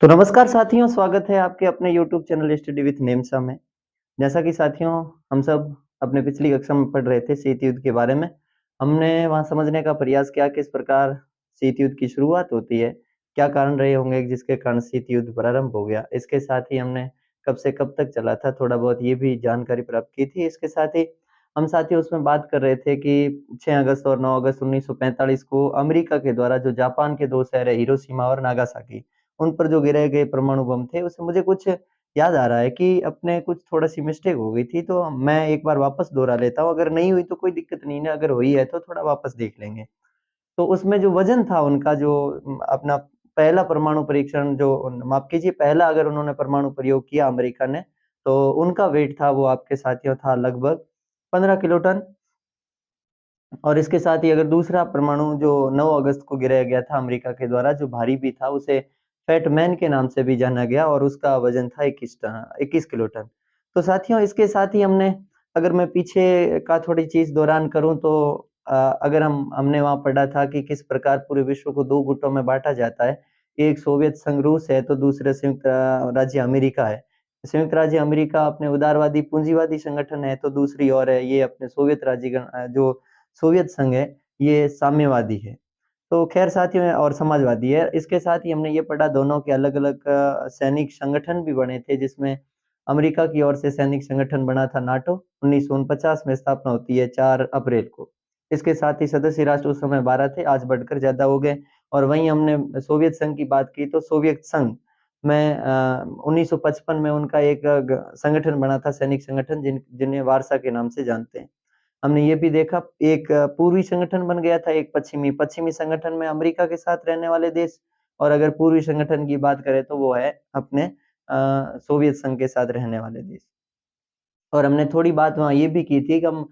तो नमस्कार साथियों, स्वागत है आपके अपने यूट्यूब चैनल स्टडी विथ नेमसा में। जैसा कि साथियों हम सब अपने पिछली कक्षा में पढ़ रहे थे शीत युद्ध के बारे में। हमने वहाँ समझने का प्रयास किया किस प्रकार शीत युद्ध की शुरुआत होती है, क्या कारण रहे होंगे जिसके कारण शीत युद्ध प्रारंभ हो गया। इसके साथ ही हमने कब से कब तक चला था थोड़ा बहुत ये भी जानकारी प्राप्त की थी। इसके साथ ही हम साथियों उसमें बात कर रहे थे कि 6 अगस्त और 9 अगस्त 1945 को अमेरिका के द्वारा जो जापान के 2 शहर है हिरोशिमा और नागासाकी, उन पर जो गिराए गए परमाणु बम थे, उससे मुझे कुछ याद आ रहा है कि अपने कुछ थोड़ा-सी मिस्टेक हो गई थी, तो मैं एक बार वापस दोहरा लेता हूँ, अगर नहीं हुई तो कोई दिक्कत नहीं है, अगर हुई है तो थोड़ा वापस देख लेंगे। तो उसमें जो वज़न था उनका जो अपना पहला परमाणु परीक्षण जो माफ़ कीजिए पहला अगर उन्होंने परमाणु प्रयोग किया अमेरिका ने, तो उनका वेट था वो आपके साथियों था लगभग 15 किलो टन। और इसके साथ ही अगर दूसरा परमाणु जो 9 अगस्त को गिराया गया था अमेरिका के द्वारा जो भारी भी था, उसे फैट मैन के नाम से भी जाना गया और उसका वज़न था 21 किलो टन। तो साथियों इसके साथ ही हमने अगर मैं पीछे का थोड़ी चीज़ दौरान करूँ तो अगर हमने वहाँ पढ़ा था कि किस प्रकार पूरे विश्व को 2 गुटों में बाँटा जाता है। एक सोवियत संघ रूस है, तो दूसरे संयुक्त राज्य अमेरिका है। संयुक्त राज्य अमेरिका अपने उदारवादी पूंजीवादी संगठन है, तो दूसरी ओर है ये अपने सोवियत जो सोवियत संघ है, ये साम्यवादी है। तो खैर साथियों और समाजवादी है। इसके साथ ही हमने ये पढ़ा दोनों के अलग-अलग सैनिक संगठन भी बने थे जिसमें अमेरिका की ओर से सैनिक संगठन बना था नाटो, 1949 में स्थापना होती है 4 अप्रैल को। इसके साथ ही सदस्य राष्ट्र उस समय 12 थे, आज बढ़कर ज़्यादा हो गए और वहीं हमने सोवियत संघ की बात की तो सोवियत संघ में 1955 में उनका एक ग संगठन बना था सैनिक संगठन जिन्हें वारसा के नाम से जानते हैं। हमने ये भी देखा एक पूर्वी संगठन बन गया था, एक पश्चिमी। पश्चिमी संगठन में अमेरिका के साथ रहने वाले देश और अगर पूर्वी संगठन की बात करें तो वो है अपने सोवियत संघ के साथ रहने वाले देश। और हमने थोड़ी बात वहाँ ये भी की थी कि हम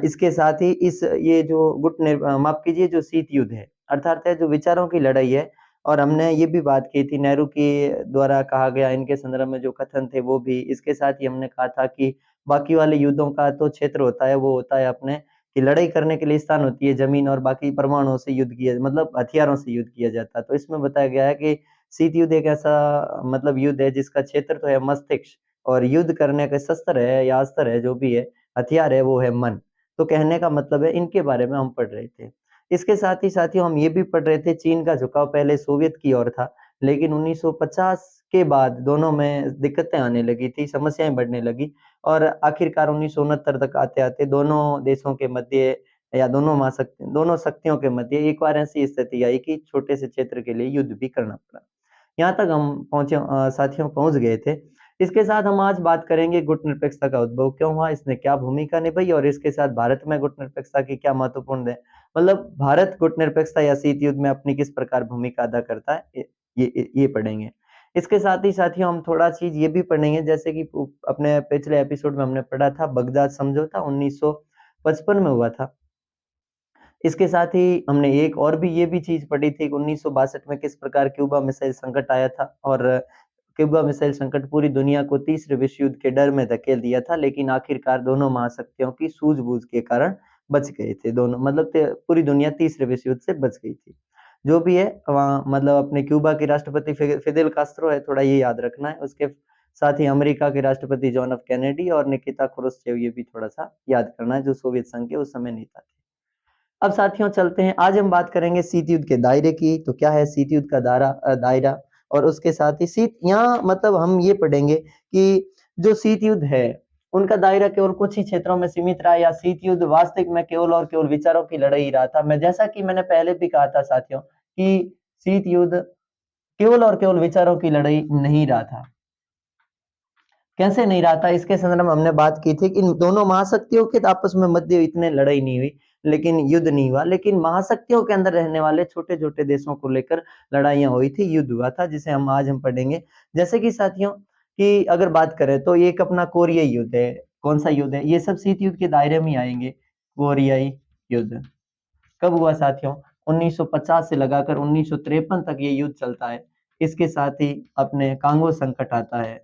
इसके साथ ही इस ये जो माफ़ कीजिए जो शीत युद्ध है, अर्थात है जो विचारों की लड़ाई है और हमने ये भी बात की थी नेहरू के द्वारा कहा गया इनके संदर्भ में जो कथन थे वो भी, इसके साथ ही हमने कहा था कि बाकी वाले युद्धों का तो क्षेत्र होता है, वो होता है अपने कि लड़ाई करने के लिए स्थान होती है ज़मीन और बाकी परमाणुओं से युद्ध किया मतलब हथियारों से युद्ध किया जाता है। तो इसमें बताया गया है कि शीत युद्ध एक ऐसा मतलब युद्ध है जिसका क्षेत्र तो है मस्तिष्क और युद्ध करने का शस्त्र है या अस्त्र है जो भी है, हथियार है वो है मन। तो कहने का मतलब है इनके बारे में हम पढ़ रहे थे। इसके साथ ही साथियों हम ये भी पढ़ रहे थे चीन का झुकाव पहले सोवियत की ओर था, लेकिन 1950 के बाद दोनों में दिक्कतें आने लगी थी, समस्याएँ बढ़ने लगी और आखिरकार 1969 तक आते-आते दोनों देशों के मध्य या दोनों शक्तियों के मध्य एक बार ऐसी स्थिति आई कि छोटे से क्षेत्र के लिए युद्ध भी करना पड़ा। यहाँ तक हम पहुँचे साथियों पहुँच गए थे। इसके साथ हम आज बात करेंगे गुट निरपेक्षता का उद्भव क्यों हुआ, इसने क्या भूमिका निभाई और इसके साथ भारत में गुट निरपेक्षता की क्या महत्वपूर्ण है। मतलब भारत गुट निरपेक्षता या शीत युद्ध में अपनी किस प्रकार भूमिका अदा करता है, ये पढ़ेंगे। इसके साथ ही साथियों हम थोड़ा चीज़ ये भी पढ़ेंगे जैसे कि अपने पिछले एपिसोड में हमने पढ़ा था बगदाद समझौता 1955 में हुआ था। इसके साथ ही हमने एक और भी ये भी चीज़ पढ़ी थी कि 1962 में किस प्रकार क्यूबा मिसाइल संकट आया था और क्यूबा मिसाइल संकट पूरी दुनिया को तीसरे विश्व युद्ध के डर में धकेल दिया था, लेकिन आखिरकार दोनों महाशक्तियों की सूझबूझ के कारण बच गए थे दोनों मतलब पूरी दुनिया तीसरे विश्व युद्ध से बच गई थी। जो भी है वहाँ मतलब अपने क्यूबा के राष्ट्रपति फिदेल कास्त्रो है, थोड़ा ये याद रखना है। उसके साथ ही अमेरिका के राष्ट्रपति जॉन एफ कैनेडी और निकिता क्रुश्चेव ये भी थोड़ा-सा याद करना है, जो सोवियत संघ के उस समय नेता थे। अब साथियों चलते हैं, आज हम बात करेंगे शीत युद्ध के दायरे की, तो क्या है शीत युद्ध का दायरा और उसके साथ ही शीत यहाँ मतलब हम ये पढ़ेंगे कि जो शीत युद्ध है, उनका दायरा केवल कुछ ही क्षेत्रों में सीमित रहा या शीत युद्ध वास्तविक में केवल और केवल विचारों की लड़ाई ही रहा था। मैं जैसा कि मैंने पहले भी कहा था साथियों कि शीत युद्ध केवल और केवल विचारों की लड़ाई नहीं रहा था। कैसे नहीं रहा था इसके संदर्भ में हमने बात की थी कि इन दोनों महाशक्तियों के आपस में मध्य इतने लड़ाई नहीं हुई, लेकिन युद्ध नहीं हुआ, लेकिन महाशक्तियों के अंदर रहने वाले छोटे-छोटे देशों को लेकर लड़ाइयाँ हुई थी, युद्ध हुआ था जिसे हम पढ़ेंगे। जैसे कि साथियों कि अगर बात करें तो एक अपना कोरियाई युद्ध है, कौन-सा युद्ध है? ये सब शीत युद्ध के दायरे में ही आएँगे, कोरियाई युद्ध। कब हुआ साथियों? 1950 से लगाकर 1953 तक ये युद्ध चलता है। इसके साथ ही अपने कांगो संकट आता है।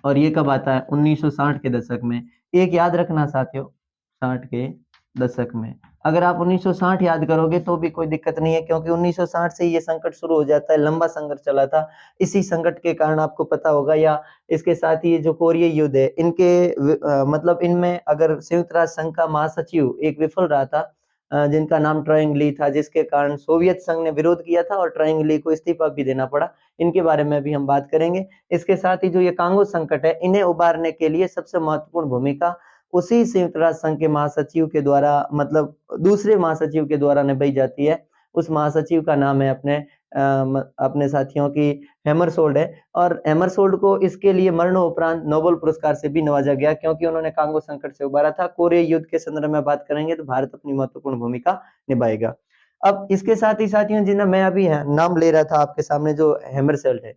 और ये कब आता है 1960 के दशक में। एक याद रखना साथियों 60 के दशक में। अगर आप 1960 याद करोगे तो भी कोई दिक्कत नहीं है, क्योंकि 1960 से ये संकट शुरू हो जाता है, लंबा संघर्ष चला था। इसी संकट के कारण आपको पता होगा, या इसके साथ ही ये जो कोरिया युद्ध है, इनके मतलब इनमें अगर संयुक्त राष्ट्र संघ का महासचिव एक विफल रहा था, जिनका नाम ट्राइंग ली था, जिसके कारण सोवियत संघ ने विरोध किया था और ट्राइंग ली को इस्तीफा भी देना पड़ा। इनके बारे में भी हम बात करेंगे। इसके साथ ही जो ये कांगो संकट है, इन्हें उबारने के लिए सबसे महत्वपूर्ण भूमिका उसी संयुक्त राष्ट्र संघ के महासचिव के द्वारा, मतलब दूसरे महासचिव के द्वारा निभाई जाती है। उस महासचिव का नाम है अपने साथियों की हैमरसोल्ड है, और हैमरसोल्ड को इसके लिए मरणोपरांत नोबेल पुरस्कार से भी नवाजा गया, क्योंकि उन्होंने कांगो संकट से उबारा था। कोरिया युद्ध के संदर्भ में बात करेंगे तो भारत अपनी महत्वपूर्ण भूमिका निभाएगा। अब इसके साथ ही साथियों, जिन्हें मैं अभी नाम ले रहा था आपके सामने, जो हैमरसोल्ड है,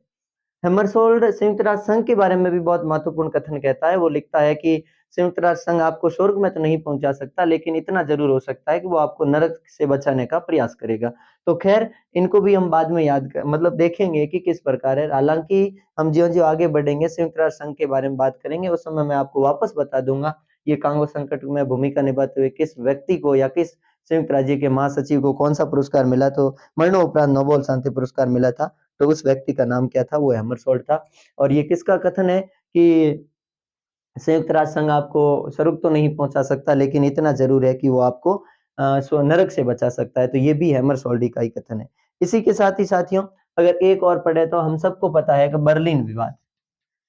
हैमरसोल्ड संयुक्त राष्ट्र संघ के बारे में भी बहुत महत्वपूर्ण कथन कहता है। वो लिखता है कि संयुक्त राष्ट्र संघ आपको स्वर्ग में तो नहीं पहुंचा सकता, लेकिन इतना जरूर हो सकता है कि वो आपको नरक से बचाने का प्रयास करेगा। तो खैर, इनको भी हम बाद में मतलब देखेंगे कि किस प्रकार है। हालांकि हम ज्यों-ज्यों आगे बढ़ेंगे, संयुक्त राष्ट्र संघ के बारे में बात करेंगे, उस समय मैं आपको वापस बता दूंगा ये कांगो संकट में भूमिका निभाते हुए किस व्यक्ति को या किस संयुक्त राज्य के महासचिव को कौन सा पुरस्कार मिला। तो मरणोपरांत नोबेल शांति पुरस्कार मिला था। तो उस व्यक्ति का नाम क्या था? वो हैमरसोल्ड था। और ये किसका कथन है कि संयुक्त राष्ट्र संघ आपको स्वर्ग तो नहीं पहुंचा सकता, लेकिन इतना जरूर है कि वो आपको नरक से बचा सकता है। तो ये भी हैमरसोल्ड का ही कथन है। इसी के साथ ही साथियों, अगर एक और पढ़े तो हम सबको पता है कि बर्लिन विवाद,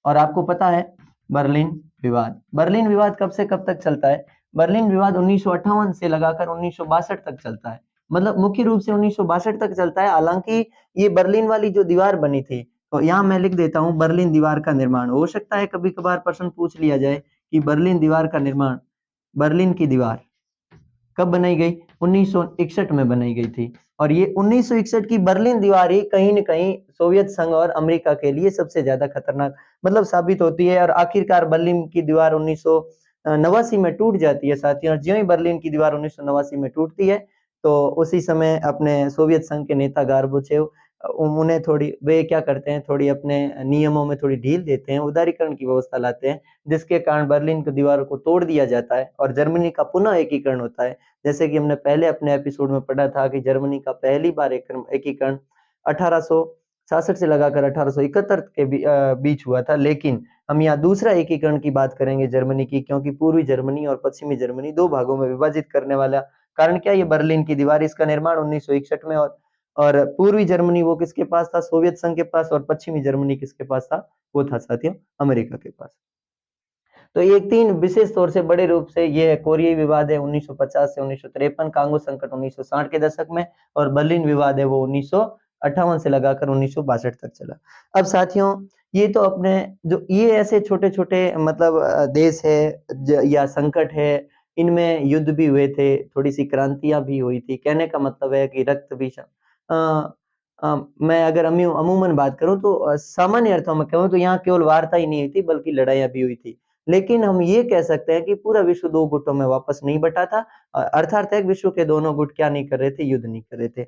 और आपको पता है बर्लिन विवाद, बर्लिन विवाद कब से कब तक चलता है? बर्लिन विवाद 1958 से लगाकर 1962 तक चलता है। मतलब मुख्य रूप से 1962 तक चलता है। हालांकि ये बर्लिन वाली जो दीवार बनी थी, तो यहाँ मैं लिख देता हूँ बर्लिन दीवार का निर्माण। हो सकता है कभी कभार प्रश्न पूछ लिया जाए कि बर्लिन दीवार का निर्माण, बर्लिन की दीवार कब बनाई गई? 1961 में बनाई गई थी। और ये 1961 की बर्लिन दीवार ही कहीं न कहीं सोवियत संघ और अमेरिका के लिए सबसे ज्यादा खतरनाक मतलब साबित होती है। और आखिरकार बर्लिन की दीवार 1989 में टूट जाती है साथियों। और ज्यों ही बर्लिन की दीवार 1989 में टूटती है, तो उसी समय अपने सोवियत संघ के नेता गार्बोचेव, उन्हें थोड़ी, वे क्या करते हैं, थोड़ी अपने नियमों में थोड़ी ढील देते हैं, उदारीकरण की व्यवस्था लाते हैं, जिसके कारण बर्लिन की दीवार को तोड़ दिया जाता है और जर्मनी का पुनः एकीकरण होता है। जैसे कि हमने पहले अपने एपिसोड में पढ़ा था कि जर्मनी का पहली बार एकीकरण 1866 से लगाकर 1871 के बीच हुआ था। लेकिन हम यहाँ दूसरा एकीकरण की बात करेंगे जर्मनी की, क्योंकि पूर्वी जर्मनी और पश्चिमी जर्मनी दो भागों में विभाजित करने वाला कारण क्या? ये बर्लिन की दीवार। इसका निर्माण 1961 में, और पूर्वी जर्मनी वो किसके पास था? सोवियत संघ के पास। और पश्चिमी जर्मनी किसके पास था? वो था साथियों अमेरिका के पास। तो ये तीन विशेष तौर से बड़े रूप से ये कोरियाई विवाद है 1950 से 1953, कांगो संकट 1960 के दशक में, और बर्लिन विवाद है वो 1958 से लगाकर 1962 तक चला। अब साथियों, ये तो अपने जो ये ऐसे छोटे-छोटे मतलब देश है या संकट है, इनमें युद्ध भी हुए थे, थोड़ी सी क्रांतियां भी हुई थी। कहने का मतलब है कि रक्त भी मैं अगर अमूमन बात करूं तो सामान्य अर्थों में कहूं तो यहाँ केवल वार्ता ही नहीं हुई थी, बल्कि लड़ाइयां भी हुई थी। लेकिन हम ये कह सकते हैं कि पूरा विश्व दो गुटों में वापस नहीं बटा था। अर्थात एक विश्व के दोनों गुट क्या नहीं कर रहे थे? युद्ध नहीं कर रहे थे।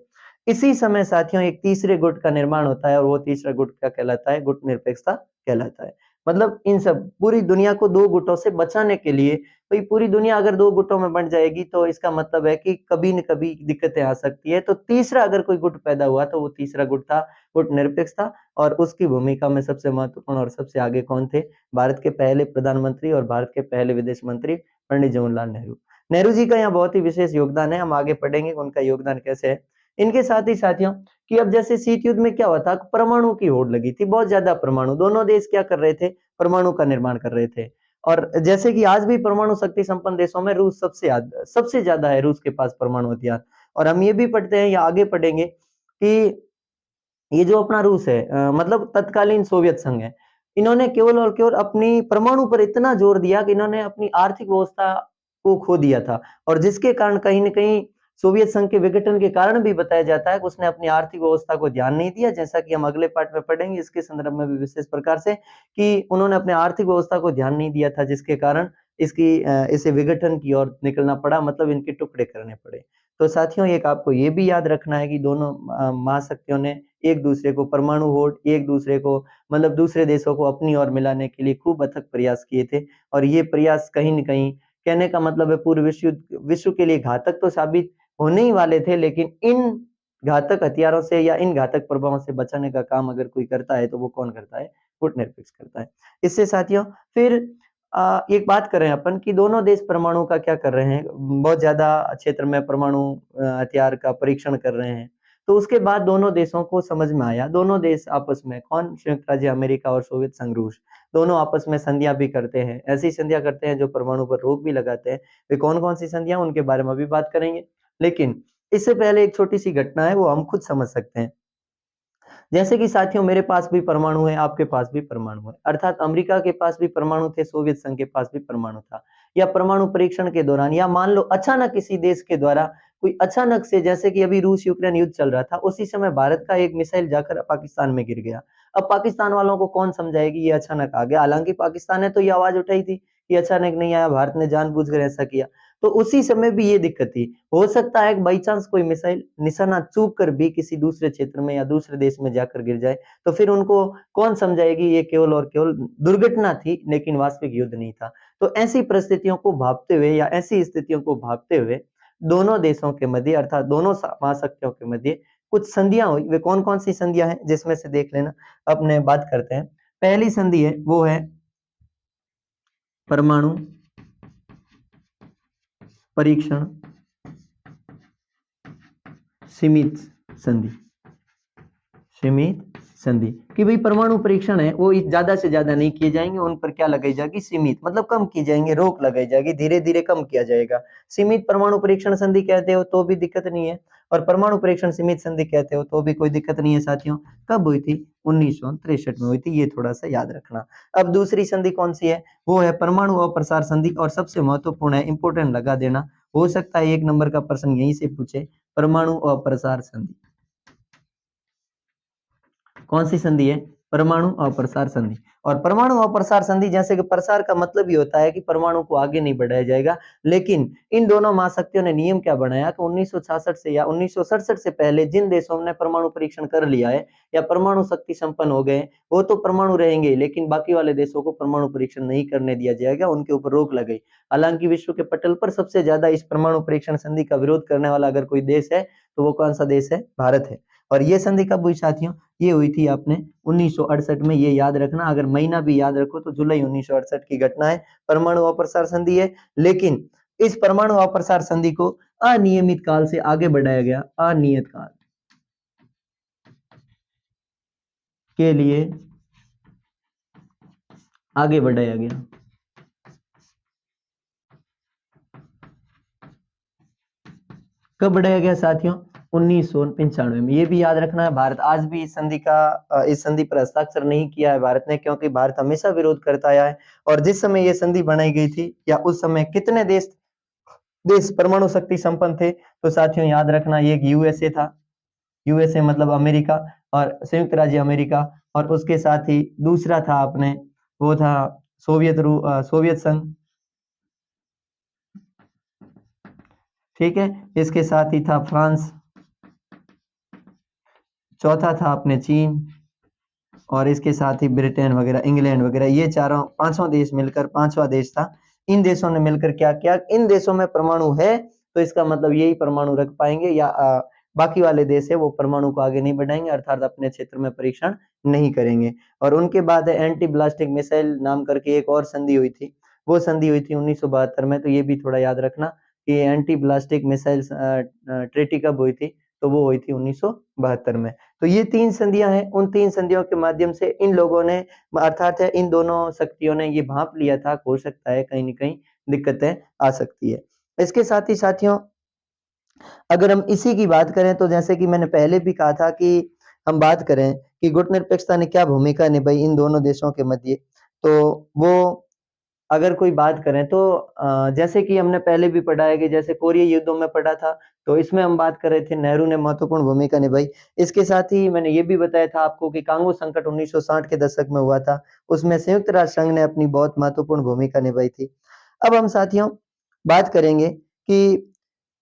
इसी समय साथियों एक तीसरे गुट का निर्माण होता है, और वो तीसरा गुट क्या कहलाता है? गुट निरपेक्षता कहलाता है। मतलब इन सब पूरी दुनिया को दो गुटों से बचाने के लिए, भाई पूरी दुनिया अगर दो गुटों में बंट जाएगी तो इसका मतलब है कि कभी न कभी दिक्कतें आ सकती है। तो तीसरा अगर कोई गुट पैदा हुआ तो वो तीसरा गुट था गुट निरपेक्ष था। और उसकी भूमिका में सबसे महत्वपूर्ण और सबसे आगे कौन थे? भारत के पहले प्रधानमंत्री और भारत के पहले विदेश मंत्री पंडित जवाहरलाल नेहरू। नेहरू जी का यहाँ बहुत ही विशेष योगदान है। हम आगे पढ़ेंगे उनका योगदान कैसे है। इनके साथ ही साथियों कि अब जैसे शीत युद्ध में क्या हुआ था? परमाणु की होड़ लगी थी, बहुत ज्यादा परमाणु। दोनों देश क्या कर रहे थे? परमाणु का निर्माण कर रहे थे। और जैसे कि आज भी परमाणु शक्ति संपन्न देशों में रूस सबसे ज्यादा है, रूस के पास परमाणु हथियार। और हम ये भी पढ़ते हैं या आगे पढ़ेंगे कि ये जो अपना रूस है, मतलब तत्कालीन सोवियत संघ है, इन्होंने केवल और केवल अपनी परमाणु पर इतना जोर दिया कि इन्होंने अपनी आर्थिक व्यवस्था को खो दिया था। और जिसके कारण कहीं न कहीं सोवियत संघ के विघटन के कारण भी बताया जाता है कि उसने अपनी आर्थिक व्यवस्था को ध्यान नहीं दिया, जैसा कि हम अगले पार्ट में पढ़ेंगे इसके संदर्भ में भी विशेष प्रकार से, कि उन्होंने अपने आर्थिक व्यवस्था को ध्यान नहीं दिया था, जिसके कारण इसे विघटन की ओर निकलना पड़ा, मतलब इनके टुकड़े करने पड़े। तो साथियों एक आपको ये भी याद रखना है कि दोनों महाशक्तियों ने एक दूसरे को परमाणु होड़, एक दूसरे को मतलब दूसरे देशों को अपनी ओर मिलाने के लिए खूब अथक प्रयास किए थे। और ये प्रयास कहीं न कहीं कहने का मतलब है पूरे विश्व के लिए घातक तो साबित होने ही वाले थे, लेकिन इन घातक हथियारों से या इन घातक प्रभावों से बचाने का काम अगर कोई करता है तो वो कौन करता है? गुटनिरपेक्ष करता है। इससे साथियों फिर एक बात करें अपन कि दोनों देश परमाणु का क्या कर रहे हैं, बहुत ज्यादा क्षेत्र में परमाणु हथियार का परीक्षण कर रहे हैं। तो उसके बाद दोनों देशों को समझ में आया, दोनों देश आपस में, कौन? संयुक्त राज्य अमेरिका और सोवियत संघ रूस, दोनों आपस में संधियां भी करते हैं, ऐसी संधियां करते हैं जो परमाणु पर रोक भी लगाते हैं। वे कौन कौन सी संधियां, उनके बारे में भी बात करेंगे, लेकिन इससे पहले एक छोटी सी घटना है, वो हम खुद समझ सकते हैं। जैसे कि साथियों मेरे पास भी परमाणु है, आपके पास भी परमाणु है, अर्थात अमेरिका के पास भी परमाणु थे, सोवियत संघ के पास भी परमाणु था, या परमाणु परीक्षण के दौरान, या मान लो अचानक किसी देश के द्वारा कोई अचानक से, जैसे कि अभी रूस यूक्रेन युद्ध चल रहा था, उसी समय भारत का एक मिसाइल जाकर पाकिस्तान में गिर गया। अब पाकिस्तान वालों को कौन समझाएगी ये अचानक आ गया, हालांकि पाकिस्तान ने तो ये आवाज उठाई थी कि अचानक नहीं आया, भारत ने जानबूझकर ऐसा किया। तो उसी समय भी ये दिक्कत थी, हो सकता है बाई चांस कोई मिसाइल निशाना चूक कर भी किसी दूसरे क्षेत्र में या दूसरे देश में जाकर गिर जाए, तो फिर उनको कौन समझाएगी ये केवल और केवल दुर्घटना थी, लेकिन वास्तविक युद्ध नहीं था। तो ऐसी परिस्थितियों को भांपते हुए या ऐसी स्थितियों को भांपते हुए दोनों देशों के मध्य अर्थात दोनों महाशक्तियों के मध्य कुछ संधियां हुई। वे कौन कौन सी संधियां हैं जिसमें से देख लेना, अपने बात करते हैं। पहली संधि है वो है परमाणु परीक्षण सीमित संधि। सीमित संधि कि भाई परमाणु परीक्षण है वो ज्यादा से ज्यादा नहीं किए जाएंगे, उन पर क्या लगाई जाएगी? सीमित, मतलब कम की जाएंगे, रोक लगाई जाएगी, धीरे धीरे कम किया जाएगा। सीमित परमाणु परीक्षण संधि कहते हो तो भी दिक्कत नहीं है, और परमाणु परीक्षण सीमित संधि कहते हो तो भी कोई दिक्कत नहीं है साथियों। कब हुई थी? 1963 में हुई थी, ये थोड़ा सा याद रखना। अब दूसरी संधि कौन सी है? वो है परमाणु अप्रसार संधि, और सबसे महत्वपूर्ण है, इंपोर्टेंट लगा देना, हो सकता है 1 नंबर का प्रश्न यहीं से पूछे, परमाणु अप्रसार संधि। कौन सी संधि है? परमाणु अप्रसार संधि। और परमाणु अप्रसार संधि, जैसे कि प्रसार का मतलब ही होता है कि परमाणु को आगे नहीं बढ़ाया जाएगा, लेकिन इन दोनों महाशक्तियों ने नियम क्या बनाया कि 1966 से या 1967 से पहले जिन देशों ने परमाणु परीक्षण कर लिया है या परमाणु शक्ति संपन्न हो गए, वो तो परमाणु रहेंगे, लेकिन बाकी वाले देशों को परमाणु परीक्षण नहीं करने दिया जाएगा, उनके ऊपर रोक लगाई। हालांकि विश्व के पटल पर सबसे ज्यादा इस परमाणु परीक्षण संधि का विरोध करने वाला अगर कोई देश है तो वो कौन सा देश है? भारत है। और ये संधि कब हुई साथियों? ये हुई थी आपने 1968 में, ये याद रखना, अगर महीना भी याद रखो तो जुलाई 1968 की घटना है, परमाणु अप्रसार संधि है। लेकिन इस परमाणु अप्रसार संधि को अनियमित काल से आगे बढ़ाया गया, अनियत काल के लिए आगे बढ़ाया गया। कब बढ़ाया गया साथियों? 1995 में। ये भी याद रखना है, भारत आज भी इस संधि पर हस्ताक्षर नहीं किया है भारत ने, क्योंकि भारत हमेशा विरोध करता आया है। और जिस समय ये संधि बनाई गई थी या उस समय कितने देश परमाणु शक्ति संपन्न थे? तो साथियों याद रखना, ये यूएसए था, यूएसए मतलब अमेरिका और संयुक्त राज्य अमेरिका, और उसके साथ ही दूसरा था अपने, वो था सोवियत संघ, ठीक है। इसके साथ ही था फ्रांस, चौथा था अपने चीन, और इसके साथ ही ब्रिटेन वगैरह, इंग्लैंड वगैरह, ये चारों पांचों देश मिलकर, पांचवा देश था। इन देशों ने मिलकर क्या किया? इन देशों में परमाणु है तो इसका मतलब यही परमाणु रख पाएंगे, या बाकी वाले देश है वो परमाणु को आगे नहीं बढ़ाएंगे, अर्थात अपने क्षेत्र में परीक्षण नहीं करेंगे। और उनके बाद एंटी ब्लास्टिक मिसाइल नाम करके एक और संधि हुई थी, वो संधि हुई थी 1972 में, तो ये भी थोड़ा याद रखना कि एंटी ब्लास्टिक मिसाइल ट्रीटी कब हुई थी? तो वो हुई थी 1972 में। तो ये 3 संधियां हैं, उन 3 संधियों के माध्यम से इन लोगों ने, अर्थात इन दोनों शक्तियों ने ये भांप लिया था, हो सकता है कहीं न कहीं दिक्कतें आ सकती है। इसके साथ ही साथियों अगर हम इसी की बात करें तो जैसे कि मैंने पहले भी कहा था कि हम बात करें कि गुटनिरपेक्षता ने क्या भूमिका निभाई इन दोनों देशों के मध्य, तो वो अगर कोई बात करें तो जैसे कि हमने पहले भी पढ़ा है कि जैसे कोरिया युद्धों में पढ़ा था, तो इसमें हम बात कर रहे थे नेहरू ने महत्वपूर्ण भूमिका निभाई। इसके साथ ही मैंने ये भी बताया था आपको कि कांगो संकट 1960 के दशक में हुआ था, उसमें संयुक्त राष्ट्र संघ ने अपनी बहुत महत्वपूर्ण भूमिका निभाई थी। अब हम साथियों बात करेंगे कि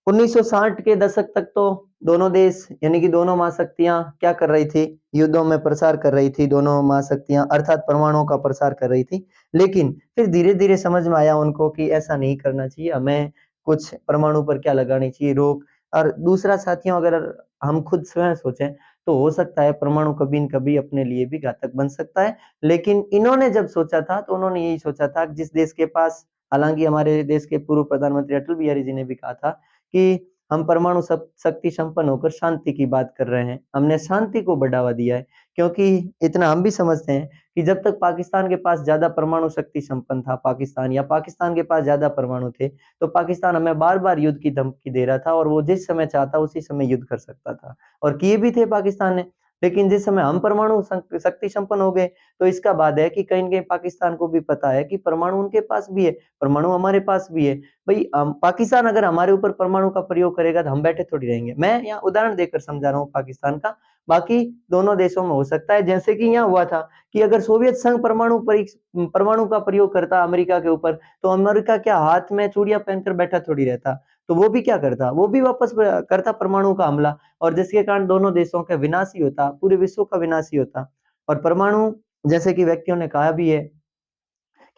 1960 के दशक तक तो दोनों देश यानी कि दोनों महाशक्तियां क्या कर रही थी, युद्धों में प्रसार कर रही थी, दोनों महाशक्तियां अर्थात परमाणुओं का प्रसार कर रही थी। लेकिन फिर धीरे-धीरे समझ में आया उनको कि ऐसा नहीं करना चाहिए, हमें कुछ परमाणु पर क्या लगानी चाहिए रोक। और दूसरा साथियों, अगर हम खुद स्वयं सोचें तो हो सकता है परमाणु कभी न कभी अपने लिए भी घातक बन सकता है। लेकिन इन्होंने जब सोचा था तो उन्होंने यही सोचा था कि जिस देश के पास, हालाँकि हमारे देश के पूर्व प्रधानमंत्री अटल बिहारी जी ने भी कहा था कि हम परमाणु शक्ति संपन्न होकर शांति की बात कर रहे हैं। हमने शांति को बढ़ावा दिया है, क्योंकि इतना हम भी समझते हैं कि जब तक पाकिस्तान के पास ज़्यादा परमाणु शक्ति संपन्न था पाकिस्तान, या पाकिस्तान के पास ज़्यादा परमाणु थे, तो पाकिस्तान हमें बार-बार युद्ध की धमकी दे रहा था और वो जिस समय चाहता उसी समय युद्ध कर सकता था। और किए भी थे पाकिस्तान ने। लेकिन जिस समय हम परमाणु शक्ति संपन्न हो गए, तो इसका बाद है कि कहीं न कहीं पाकिस्तान को भी पता है कि परमाणु उनके पास भी है, परमाणु हमारे पास भी है। भई पाकिस्तान अगर हमारे ऊपर परमाणु का प्रयोग करेगा तो हम बैठे थोड़ी रहेंगे। मैं यहाँ उदाहरण देकर समझा रहा हूँ पाकिस्तान का, बाकी दोनों देशों में हो सकता है। जैसे कि यहाँ हुआ था कि अगर सोवियत संघ परमाणु का प्रयोग करता अमेरिका के ऊपर, तो अमेरिका क्या हाथ में चूड़ियाँ पहनकर बैठा थोड़ी रहता? तो वो भी क्या करता? वो भी वापस करता परमाणु का हमला, और जिसके कारण दोनों देशों का विनाश ही होता, पूरे विश्व का विनाश ही होता। और परमाणु, जैसे कि व्यक्तियों ने कहा भी है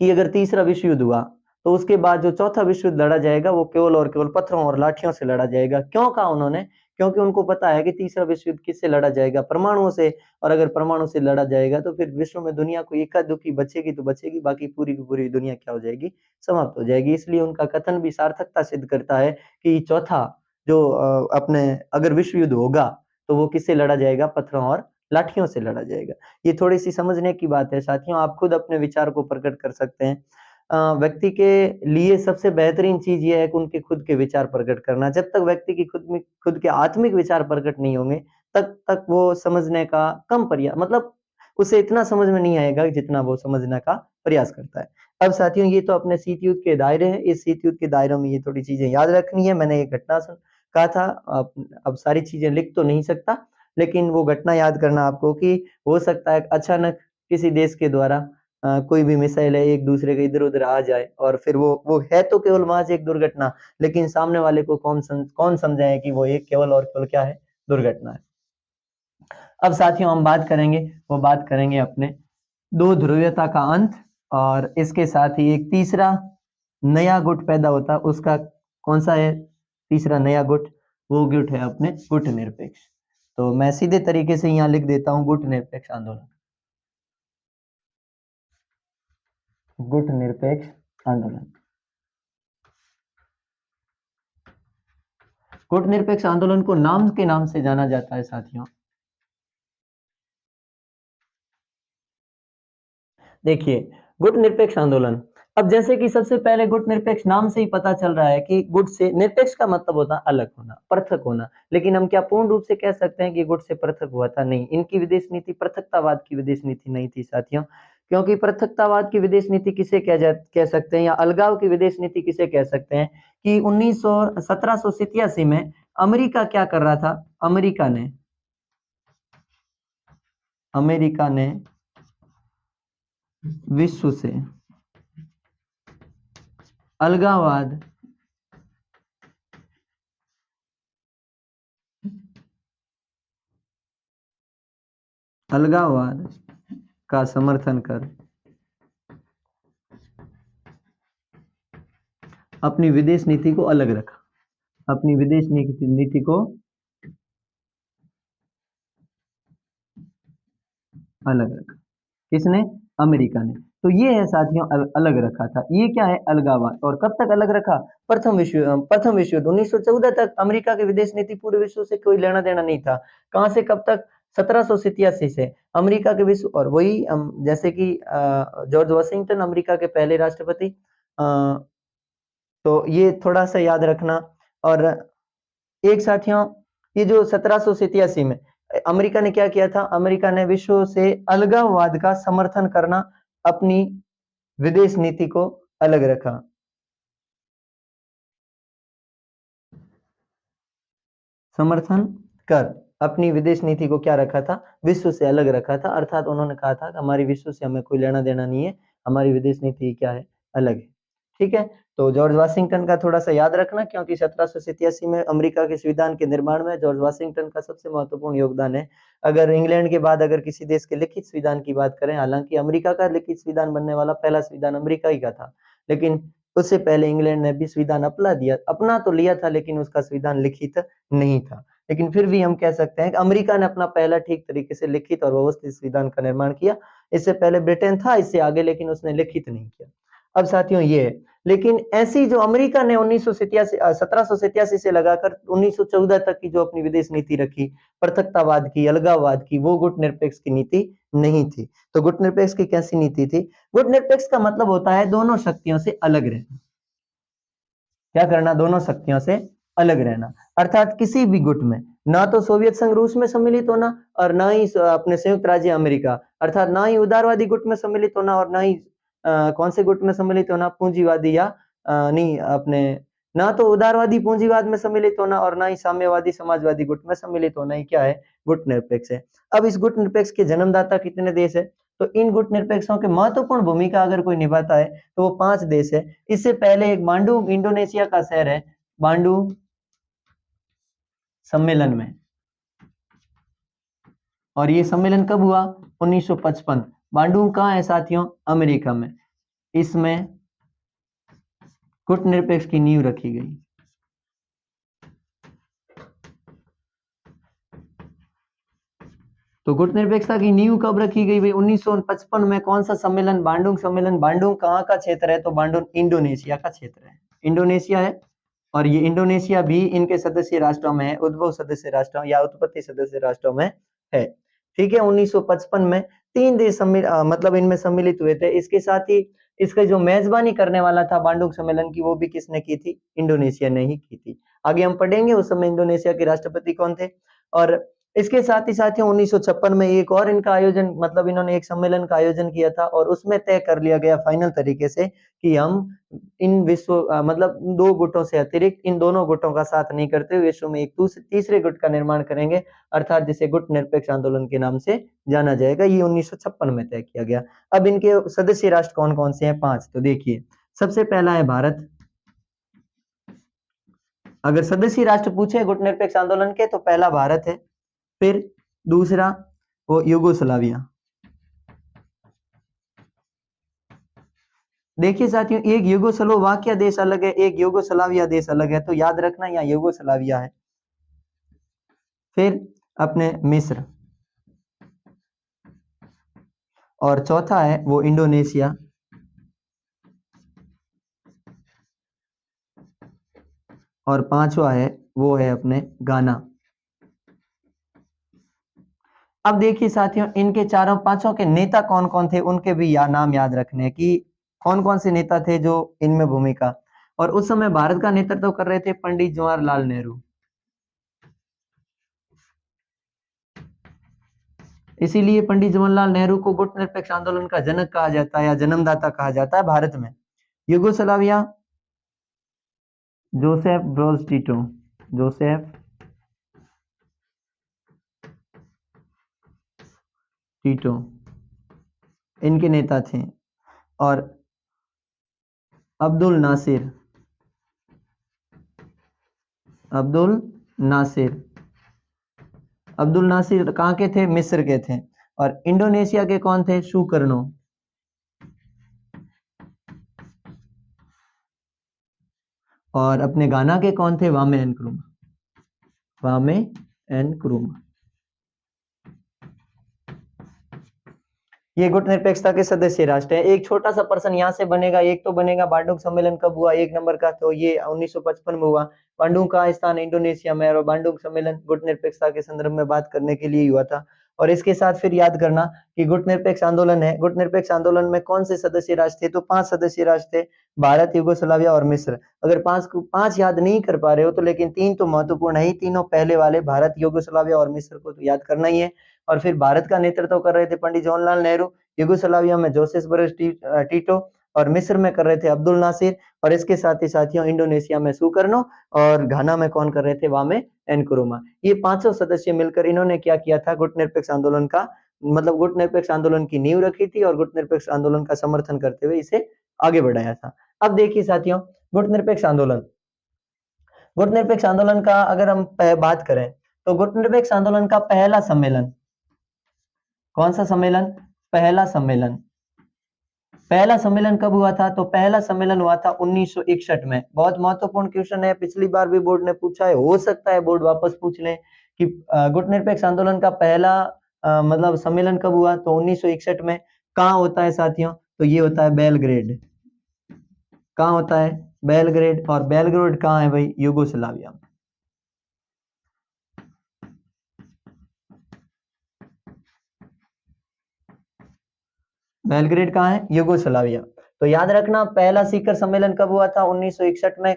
कि अगर तीसरा विश्व युद्ध हुआ, तो उसके बाद जो चौथा विश्व युद्ध लड़ा जाएगा वो केवल और केवल पत्थरों और लाठियों से लड़ा जाएगा। क्यों कहा उन्होंने? क्योंकि उनको पता है कि तीसरा विश्व युद्ध किससे लड़ा जाएगा? परमाणुओं से। और अगर परमाणु से लड़ा जाएगा तो फिर विश्व में दुनिया को इक्का-दुक्की बचेगी तो बचेगी, बाकी पूरी की पूरी दुनिया क्या हो जाएगी? समाप्त हो जाएगी। इसलिए उनका कथन भी सार्थकता सिद्ध करता है कि चौथा जो अपने अगर विश्व युद्ध होगा, तो वो किससे लड़ा जाएगा? पत्थरों और लाठियों से लड़ा जाएगा। ये थोड़ी-सी समझने की बात है साथियों, आप खुद अपने विचार को प्रकट कर सकते हैं। व्यक्ति के लिए सबसे बेहतरीन चीज़ ये है कि उनके खुद के विचार प्रकट करना। जब तक व्यक्ति की खुद के आत्मिक विचार प्रकट नहीं होंगे, तब तक वो समझने का कम मतलब उसे इतना समझ में नहीं आएगा जितना वो समझने का प्रयास करता है। अब साथियों, ये तो अपने शीत युद्ध के दायरे हैं, इस शीत युद्ध के दायरों में ये थोड़ी चीज़ें याद रखनी है। मैंने ये घटना कहा था, अब सारी चीज़ें लिख तो नहीं सकता, लेकिन वो घटना याद करना आपको कि हो सकता है अचानक किसी देश के द्वारा कोई भी मिसाइल है एक दूसरे के इधर-उधर आ जाए, और फिर वो है तो केवल महज़ एक दुर्घटना, लेकिन सामने वाले को कौन समझाए कि वो एक केवल और केवल क्या है? दुर्घटना है। अब साथियों हम बात करेंगे अपने दो ध्रुवीयता का अंत, और इसके साथ ही एक तीसरा नया गुट पैदा होता है, उसका कौन सा है तीसरा नया गुट? वो गुट है अपने गुट निरपेक्ष। तो मैं सीधे तरीके से यहाँ लिख देता हूँ गुट निरपेक्ष आंदोलन। गुट निरपेक्ष आंदोलन। गुट निरपेक्ष आंदोलन को नाम के नाम से जाना जाता है साथियों। देखिए, गुट निरपेक्ष आंदोलन, अब जैसे कि सबसे पहले गुट निरपेक्ष नाम से ही पता चल रहा है कि गुट से निरपेक्ष का मतलब होता है अलग होना, पृथक होना। लेकिन हम क्या पूर्ण रूप से कह सकते हैं कि गुट से पृथक हुआ था? नहीं, इनकी विदेश नीति पृथकतावाद की विदेश नीति नहीं थी साथियों। क्योंकि पृथकतावाद की विदेश नीति किसे कह सकते हैं, या अलगाव की विदेश नीति किसे कह सकते हैं, कि 1787 में अमेरिका क्या कर रहा था? अमेरिका ने विश्व से अलगाववाद का समर्थन कर अपनी विदेश नीति को अलग रखा। अपनी विदेश नीति को अलग रखा। किसने? अमेरिका ने। तो ये है साथियों अलग रखा था। ये क्या है? अलगाववाद। और कब तक अलग रखा? प्रथम विश्व युद्ध 1914 तक अमेरिका की विदेश नीति पूरे विश्व से कोई लेना देना नहीं था। कहां से कब तक? 1787 से अमेरिका के विश्व, और वही जैसे कि जॉर्ज वॉशिंगटन अमेरिका के पहले राष्ट्रपति, तो ये थोड़ा सा याद रखना। और एक साथियों, ये जो 1787 में अमेरिका ने क्या किया था? अमेरिका ने विश्व से अलगाववाद का समर्थन करना, अपनी विदेश नीति को अलग रखा। समर्थन कर अपनी विदेश नीति को क्या रखा था? विश्व से अलग रखा था। अर्थात उन्होंने कहा था कि हमारी विश्व से हमें कोई लेना देना नहीं है, हमारी विदेश नीति क्या है? अलग है। ठीक है। तो जॉर्ज वाशिंगटन का थोड़ा सा याद रखना, क्योंकि 1787 में अमेरिका के संविधान के निर्माण में जॉर्ज वाशिंगटन का सबसे महत्वपूर्ण योगदान है। अगर इंग्लैंड के बाद अगर किसी देश के लिखित संविधान की बात करें, हालांकि अमेरिका का लिखित संविधान बनने वाला पहला संविधान अमेरिका ही का था, लेकिन उससे पहले इंग्लैंड ने भी संविधान अपना तो लिया था, लेकिन उसका संविधान लिखित नहीं था। लेकिन फिर भी हम कह सकते हैं कि अमेरिका ने अपना पहला ठीक तरीके से लिखित और व्यवस्थित संविधान का निर्माण किया। इससे पहले ब्रिटेन था इससे आगे, लेकिन उसने लिखित नहीं किया। अब साथियों ये है, लेकिन ऐसी जो अमेरिका ने 1787 से लगाकर 1914 तक की जो अपनी विदेश नीति रखी, पृथकतावाद की, अलगाववाद की, वो गुटनिरपेक्ष की नीति नहीं थी। तो गुटनिरपेक्ष की कैसी नीति थी? गुटनिरपेक्ष का मतलब होता है दोनों शक्तियों से अलग रहना। क्या करना? दोनों शक्तियों से अलग रहना, अर्थात किसी भी गुट में ना तो सोवियत संघ रूस में सम्मिलित होना और ना ही अपने संयुक्त राज्य अमेरिका, अर्थात ना ही उदारवादी गुट में सम्मिलित होना और ना ही कौन से गुट में सम्मिलित होना? पूंजीवादी या नहीं अपने ना तो उदारवादी पूंजीवाद में सम्मिलित होना और ना ही साम्यवादी समाजवादी गुट में सम्मिलित होना ही क्या है? गुट निरपेक्ष है। अब इस गुट निरपेक्ष के जन्मदाता कितने देश है? तो इन गुट निरपेक्षों के महत्वपूर्ण भूमिका अगर कोई निभाता है तो वो 5 देश है। इससे पहले एक बांडुंग इंडोनेशिया का शहर है, बांडुंग सम्मेलन में, और ये सम्मेलन कब हुआ? 1955। बांडुंग कहाँ है साथियों? अमेरिका में। इसमें गुट निरपेक्ष की नींव रखी गई। तो गुट निरपेक्षता की नींव कब रखी गई भाई? 1955 में। कौन सा सम्मेलन? बांडुंग सम्मेलन। बांडुंग कहाँ का क्षेत्र है? तो बांडुंग इंडोनेशिया का क्षेत्र है, इंडोनेशिया है। और ये इंडोनेशिया भी इनके सदस्य राष्ट्रों में है, उद्भव सदस्य राष्ट्रों या उत्पत्ति सदस्य राष्ट्रों में है। ठीक है। 1955 में 3 देश मतलब इनमें सम्मिलित हुए थे। इसके साथ ही इसका जो मेजबानी करने वाला था बांडुंग सम्मेलन की, वो भी किसने की थी? इंडोनेशिया ने ही की थी। आगे हम पढ़ेंगे उस समय इंडोनेशिया के राष्ट्रपति कौन थे। और इसके साथ ही साथियों 1956 में एक और इनका आयोजन, मतलब इन्होंने एक सम्मेलन का आयोजन किया था और उसमें तय कर लिया गया फाइनल तरीके से कि हम इन मतलब 2 गुटों से अतिरिक्त इन दोनों गुटों का साथ नहीं करते हुए विश्व में एक तीसरे गुट का निर्माण करेंगे, अर्थात जिसे गुट निरपेक्ष आंदोलन के नाम से जाना जाएगा। ये 1956 में तय किया गया। अब इनके सदस्य राष्ट्र कौन कौन से हैं? 5। तो देखिए, सबसे पहला है भारत। अगर सदस्य राष्ट्र पूछे गुट निरपेक्ष आंदोलन के तो पहला भारत है। फिर दूसरा वो यूगोस्लाविया। देखिए साथियों, एक यूगोस्लोवाकिया देश अलग है, एक यूगोस्लाविया देश अलग है, तो याद रखना यहाँ यूगोस्लाविया है। फिर अपने मिस्र, और चौथा है वो इंडोनेशिया, और पांचवा है वो है अपने गाना। अब देखिए साथियों, इनके चारों पांचों के नेता कौन कौन थे, उनके भी नाम याद रखने हैं कि कौन कौन से नेता थे जो इनमें भूमिका। और उस समय भारत का नेतृत्व कर रहे थे पंडित जवाहरलाल नेहरू। इसीलिए पंडित जवाहरलाल नेहरू को गुट निरपेक्ष आंदोलन का जनक कहा जाता है या जन्मदाता कहा जाता है भारत में। Yugoslavia Joseph Broz Tito, Joseph Tito इनके नेता थे। और अब्दुल नासिर, अब्दुल नासिर, अब्दुल नासिर कहाँ के थे? मिस्र के थे। और इंडोनेशिया के कौन थे? सुकर्णो। और अपने गाना के कौन थे? वामे एनक्रुमा, वामे एनक्रुमा। ये गुट निरपेक्षता के सदस्य राष्ट्र है। एक छोटा सा प्रश्न यहाँ से बनेगा, एक तो बनेगा बांडुंग सम्मेलन कब हुआ? 1 नंबर का, तो ये 1955 में हुआ। बांडुंग का स्थान इंडोनेशिया में, और बांडुंग सम्मेलन गुट निरपेक्षता के संदर्भ में बात करने के लिए हुआ था। और इसके साथ फिर याद करना कि गुट निरपेक्ष आंदोलन है, गुट निरपेक्ष आंदोलन में कौन से सदस्य राष्ट्र थे? तो 5 सदस्य राष्ट्र थे, भारत, यूगोस्लाविया और मिस्र। अगर 5 याद नहीं कर पा रहे हो तो लेकिन 3 तो महत्वपूर्ण है ही, तीनों पहले वाले भारत, यूगोस्लाविया और मिस्र को तो याद करना ही है। और फिर भारत का नेतृत्व कर रहे थे पंडित जवाहरलाल नेहरू, यूगोस्लाविया में जोसेफ ब्रोज टीटो, और मिस्र में कर रहे थे अब्दुल नासिर, और इसके साथ ही साथियों इंडोनेशिया में सुकर्णो, और घाना में कौन कर रहे थे? वामे एनक्रुमा। ये 500 सदस्य मिलकर इन्होंने क्या किया था? गुट निरपेक्ष आंदोलन का, मतलब गुट निरपेक्ष आंदोलन की नींव रखी थी और गुट निरपेक्ष आंदोलन का समर्थन करते हुए इसे आगे बढ़ाया था। अब देखिए साथियों, गुटनिरपेक्ष आंदोलन, गुटनिरपेक्ष आंदोलन का अगर हम बात करें तो गुटनिरपेक्ष आंदोलन का पहला सम्मेलन, कौन सा सम्मेलन? पहला सम्मेलन, पहला सम्मेलन कब हुआ था? तो पहला सम्मेलन हुआ था 1961 में। बहुत महत्वपूर्ण क्वेश्चन है, पिछली बार भी बोर्ड ने पूछा है, हो सकता है बोर्ड वापस पूछ ले कि गुटनिरपेक्ष आंदोलन का पहला मतलब सम्मेलन कब हुआ? तो 1961 में। कहाँ होता है साथियों? तो ये होता है बेलग्रेड। कहाँ होता है? बेलग्रेड। और बेलग्रेड कहाँ है भाई? यूगोस्लाविया। बेलग्रेड कहाँ है? यूगोस्लाविया। तो याद रखना, पहला शिखर सम्मेलन कब हुआ था? 1961 में।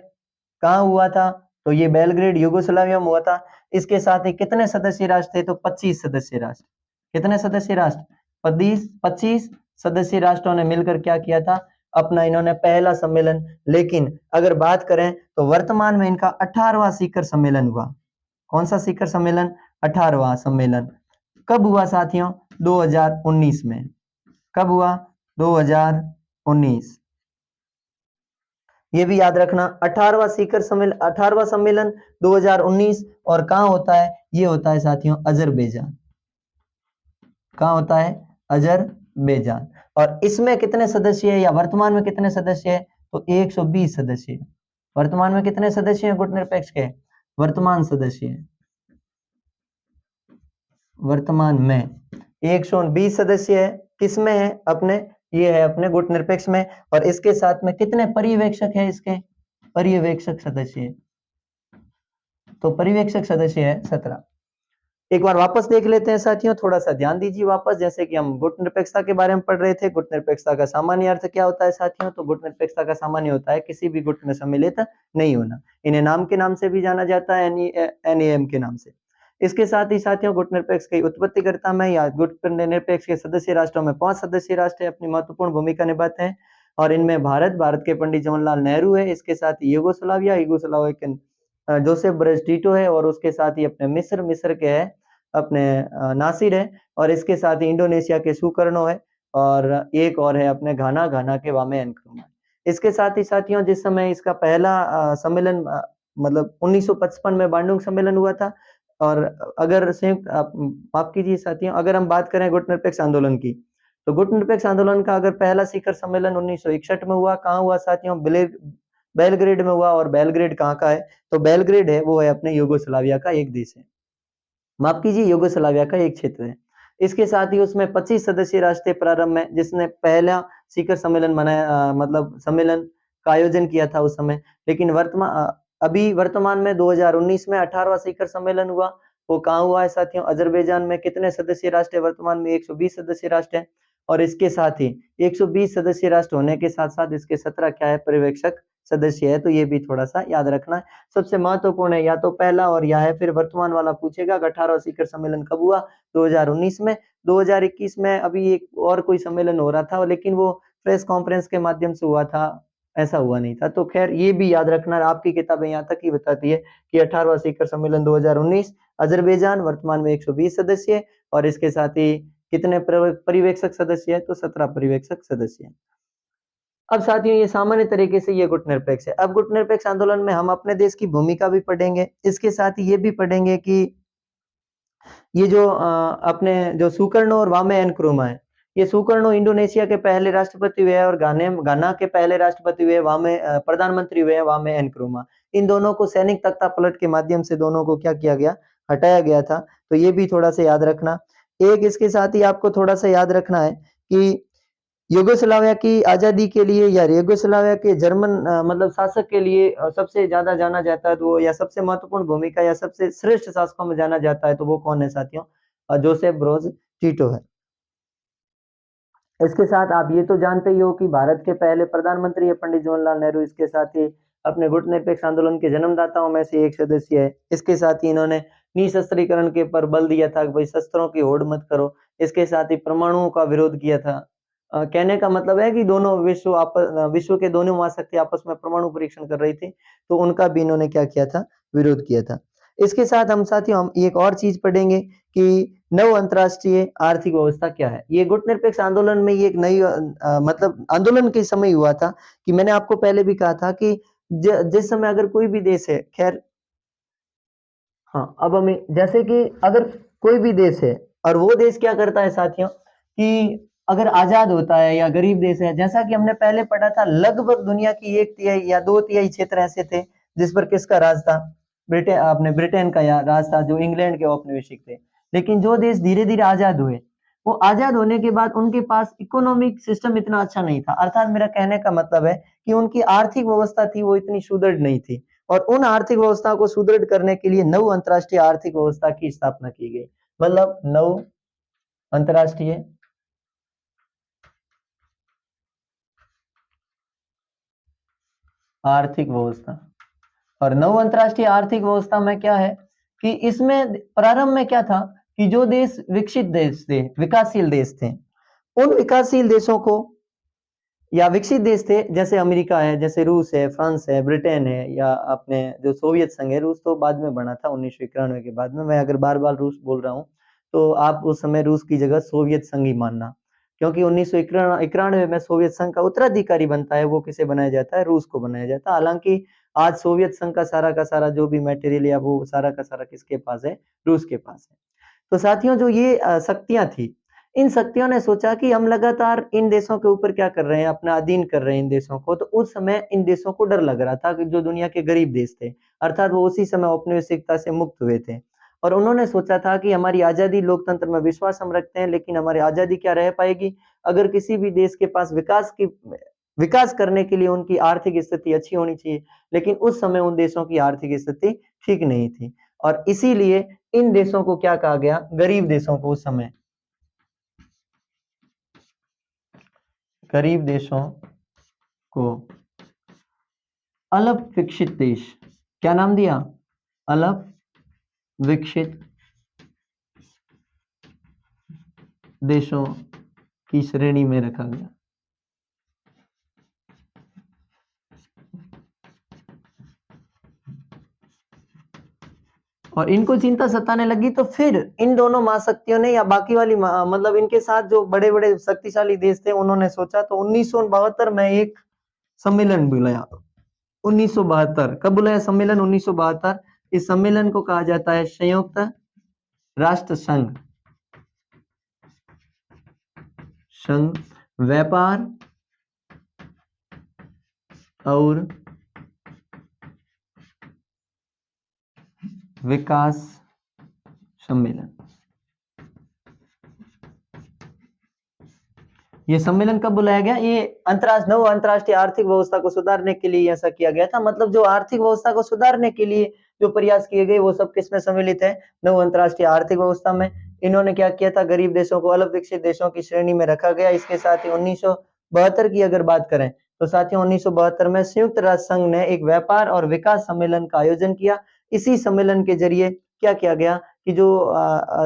कहाँ हुआ था? तो ये बेलग्रेड यूगोस्लाविया में हुआ था। इसके साथ ही कितने सदस्य राष्ट्र थे? तो 25 सदस्य राष्ट्र। कितने सदस्य राष्ट्र? 25 सदस्य राष्ट्रों ने मिलकर क्या किया था? अपना इन्होंने पहला सम्मेलन। लेकिन अगर बात करें तो वर्तमान में इनका 18वां शिखर सम्मेलन हुआ। कौन सा शिखर सम्मेलन? 18वां सम्मेलन। कब हुआ साथियों? 2019 में। कब हुआ? 2019। ये भी याद रखना, 18वां शिखर सम्मेलन, 18वां सम्मेलन 2019। और कहाँ होता है? ये होता है साथियों अजरबैजान। कहाँ होता है? अजरबैजान। और इसमें कितने सदस्य है या वर्तमान में कितने सदस्य है? तो 120 सदस्य है। वर्तमान में कितने सदस्य हैं गुटनिरपेक्ष के? वर्तमान सदस्य है, वर्तमान में 120 सदस्य है। किसमें है? अपने, ये है अपने गुटनिरपेक्ष में। और इसके साथ में कितने पर्यवेक्षक है? इसके पर्यवेक्षक सदस्य है, तो पर्यवेक्षक सदस्य है 17। एक बार वापस देख लेते हैं साथियों, थोड़ा सा ध्यान दीजिए वापस। जैसे कि हम गुटनिरपेक्षता के बारे में पढ़ रहे थे, गुटनिरपेक्षता का सामान्य अर्थ क्या होता है साथियों? तो गुटनिरपेक्षता का सामान्य होता है किसी भी गुट में सम्मिलित नहीं होना। इन्हें नाम के नाम से भी जाना जाता है, एनएएम के नाम से। इसके साथ ही साथियों, गुटनिरपेक्ष की उत्पत्तिकर्ता में या गुटनिरपेक्ष के सदस्य राष्ट्रों में 5 सदस्य राष्ट्र अपनी महत्वपूर्ण भूमिका निभाते हैं। और इनमें भारत के पंडित जवाहरलाल नेहरू है। इसके साथ ही यूगोस्लाविया के जोसेफ ब्रज टीटो है। और उसके साथ ही अपने मिस्र के है अपने नासिर है। और इसके साथ ही इंडोनेशिया के सुकर्णो है। और एक और है अपने घाना के वामे एनक्रुमा। इसके साथ ही साथियों, जिस समय इसका पहला सम्मेलन मतलब 1955 में बांडुंग सम्मेलन हुआ था। और अगर संयुक्त, माफ कीजिए साथियों, अगर हम बात करें गुटनिरपेक्ष आंदोलन की, तो गुटनिरपेक्ष आंदोलन का अगर पहला शिखर सम्मेलन 1961 में हुआ। कहाँ हुआ साथियों? बेलग्रेड में हुआ। और बेलग्रेड कहाँ का है? तो बेलग्रेड है वो है अपने यूगोस्लाविया का एक देश है, माफ कीजिए यूगोस्लाविया का एक क्षेत्र है। इसके साथ ही उसमें 25 सदस्यीय राष्ट्र प्रारंभ में, जिसने पहला शिखर सम्मेलन मनाया, मतलब सम्मेलन का आयोजन किया था उस समय। लेकिन अभी वर्तमान में 2019 में 18वां शिखर सम्मेलन हुआ। वो कहाँ हुआ है साथियों? अजरबैजान में। कितने सदस्यीय राष्ट्र है वर्तमान में? 120 सदस्यीय राष्ट्र है। और इसके साथ ही 120 सदस्यीय राष्ट्र होने के साथ साथ इसके 17 क्या है? पर्यवेक्षक सदस्य है। तो ये भी थोड़ा सा याद रखना है। सबसे महत्वपूर्ण है या तो पहला और या है फिर वर्तमान वाला पूछेगा। 18वां शिखर सम्मेलन कब हुआ? 2019 में। 2021 में अभी एक और कोई सम्मेलन हो रहा था, लेकिन वो प्रेस कॉन्फ्रेंस के माध्यम से हुआ था, ऐसा हुआ नहीं था। तो खैर ये भी याद रखना, आपकी किताबें यहाँ तक ही बताती है कि 18वां शिखर सम्मेलन 2019 अजरबैजान, वर्तमान में 120 सदस्य। और इसके साथ ही कितने पर्यवेक्षक सदस्य है? तो 17 पर्यवेक्षक सदस्य है। अब साथियों, ये सामान्य तरीके से ये गुटनिरपेक्ष है। अब गुटनिरपेक्ष आंदोलन में हम अपने देश की भूमिका भी पढ़ेंगे। इसके साथ ही ये भी पढ़ेंगे कि ये जो अपने जो सुकर्णो और वामे एनक्रुमा है, ये सुकर्णो इंडोनेशिया के पहले राष्ट्रपति हुए और घाना के पहले राष्ट्रपति हुए, प्रधानमंत्री हुए वामे एनक्रुमा। इन दोनों को सैनिक तख्ता पलट के माध्यम से दोनों को क्या किया गया? हटाया गया था। तो ये भी थोड़ा सा याद रखना। एक इसके साथ ही आपको थोड़ा सा याद रखना है कि यूगोस्लाविया की आजादी के लिए या यूगोस्लाविया के जर्मन मतलब शासक के लिए सबसे ज्यादा जाना जाता है, तो वो या सबसे महत्वपूर्ण भूमिका या सबसे श्रेष्ठ शासकों में जाना जाता है, तो वो कौन है साथियों? जोसेफ ब्रोज टीटो है। इसके साथ आप ये तो जानते ही हो कि भारत के पहले प्रधानमंत्री है पंडित जवाहरलाल नेहरू। इसके साथ ही अपने गुटनिरपेक्ष आंदोलन के जन्मदाताओं में से एक सदस्य है। इसके साथ ही इन्होंने निशस्त्रीकरण के पर बल दिया था कि भाई शस्त्रों की होड़ मत करो। इसके साथ ही परमाणुओं का विरोध किया था। कहने का मतलब है कि दोनों विश्व के दोनों महाशक्ति आपस में परमाणु परीक्षण कर रही थी, तो उनका भी इन्होंने क्या किया था? विरोध किया था। इसके साथ हम साथियों हम एक और चीज पढ़ेंगे कि नव अंतर्राष्ट्रीय आर्थिक व्यवस्था क्या है? ये गुटनिरपेक्ष आंदोलन में ये एक नई मतलब आंदोलन के समय हुआ था कि मैंने आपको पहले भी कहा था कि जिस समय अगर कोई भी देश है, खैर हाँ, अब हमें जैसे कि अगर कोई भी देश है और वो देश क्या करता है साथियों कि अगर आजाद होता है या गरीब देश है, जैसा कि हमने पहले पढ़ा था, लगभग दुनिया की 1/3 या 2/3 क्षेत्र ऐसे थे जिस पर किसका राज था? ब्रिटेन का या राज था, जो इंग्लैंड के औपनिवेशिक थे। लेकिन जो देश धीरे धीरे आजाद हुए, वो आजाद होने के बाद उनके पास इकोनॉमिक सिस्टम इतना अच्छा नहीं था। अर्थात मेरा कहने का मतलब है कि उनकी आर्थिक व्यवस्था थी वो इतनी सुदृढ़ नहीं थी, और उन आर्थिक व्यवस्था को सुदृढ़ करने के लिए नव अंतर्राष्ट्रीय आर्थिक व्यवस्था की स्थापना की गई। मतलब नव अंतर्राष्ट्रीय आर्थिक व्यवस्था, और नव अंतर्राष्ट्रीय आर्थिक व्यवस्था में क्या है कि इसमें प्रारंभ में क्या था कि जो देश विकसित देश थे, विकासशील देश थे, उन विकासशील देशों को या विकसित देश थे, जैसे अमेरिका है, जैसे रूस है, फ्रांस है, ब्रिटेन है, या अपने जो सोवियत संघ है, रूस तो बाद में बना था 1991 के बाद में। मैं अगर बार बार रूस बोल रहा हूँ तो आप उस समय रूस की जगह सोवियत संघ ही मानना, क्योंकि 1991 में सोवियत संघ का उत्तराधिकारी बनता है, वो किसे बनाया जाता है? रूस को बनाया जाता है। हालांकि आज सोवियत संघ का सारा जो भी मटेरियल या वो सारा का सारा किसके पास है? रूस के पास है। तो साथियों, जो ये शक्तियां थी, इन शक्तियों ने सोचा कि हम लगातार इन देशों के ऊपर क्या कर रहे हैं? अपना अधीन कर रहे हैं इन देशों को। तो उस समय इन देशों को डर लग रहा था कि जो दुनिया के गरीब देश थे, अर्थात वो उसी समय औपनिवेशिकता से मुक्त हुए थे, और उन्होंने सोचा था कि हमारी आजादी, लोकतंत्र में विश्वास हम रखते हैं, लेकिन हमारी आजादी क्या रह पाएगी अगर किसी भी देश के पास विकास करने के लिए उनकी आर्थिक स्थिति अच्छी होनी चाहिए। लेकिन उस समय उन देशों की आर्थिक स्थिति ठीक नहीं थी, और इसीलिए इन देशों को क्या कहा गया? गरीब देशों को। उस समय गरीब देशों को अल्प विकसित देश, क्या नाम दिया? अल्प विकसित देशों की श्रेणी में रखा गया। और इनको चिंता सताने लगी, तो फिर इन दोनों महाशक्तियों ने, या बाकी वाली मतलब इनके साथ जो बड़े बड़े शक्तिशाली देश थे, उन्होंने सोचा, तो 1972 में एक सम्मेलन बुलाया। 1972 कब बुलाया सम्मेलन? 1972। इस सम्मेलन को कहा जाता है संयुक्त राष्ट्र संघ। व्यापार और विकास सम्मेलन। ये सम्मेलन कब बुलाया गया? ये नव अंतर्राष्ट्रीय आर्थिक व्यवस्था को सुधारने के लिए ऐसा किया गया था। मतलब जो आर्थिक व्यवस्था को सुधारने के लिए जो प्रयास किए गए, वो सब किसमें सम्मिलित है? नव अंतर्राष्ट्रीय आर्थिक व्यवस्था में। इन्होंने क्या किया था? गरीब देशों को अल्प विकसित देशों की श्रेणी में रखा गया। इसके साथ ही 1972 की अगर बात करें तो साथियों, 1972 में संयुक्त राष्ट्र संघ ने एक व्यापार और विकास सम्मेलन का आयोजन किया। इसी सम्मेलन के जरिए क्या किया गया कि जो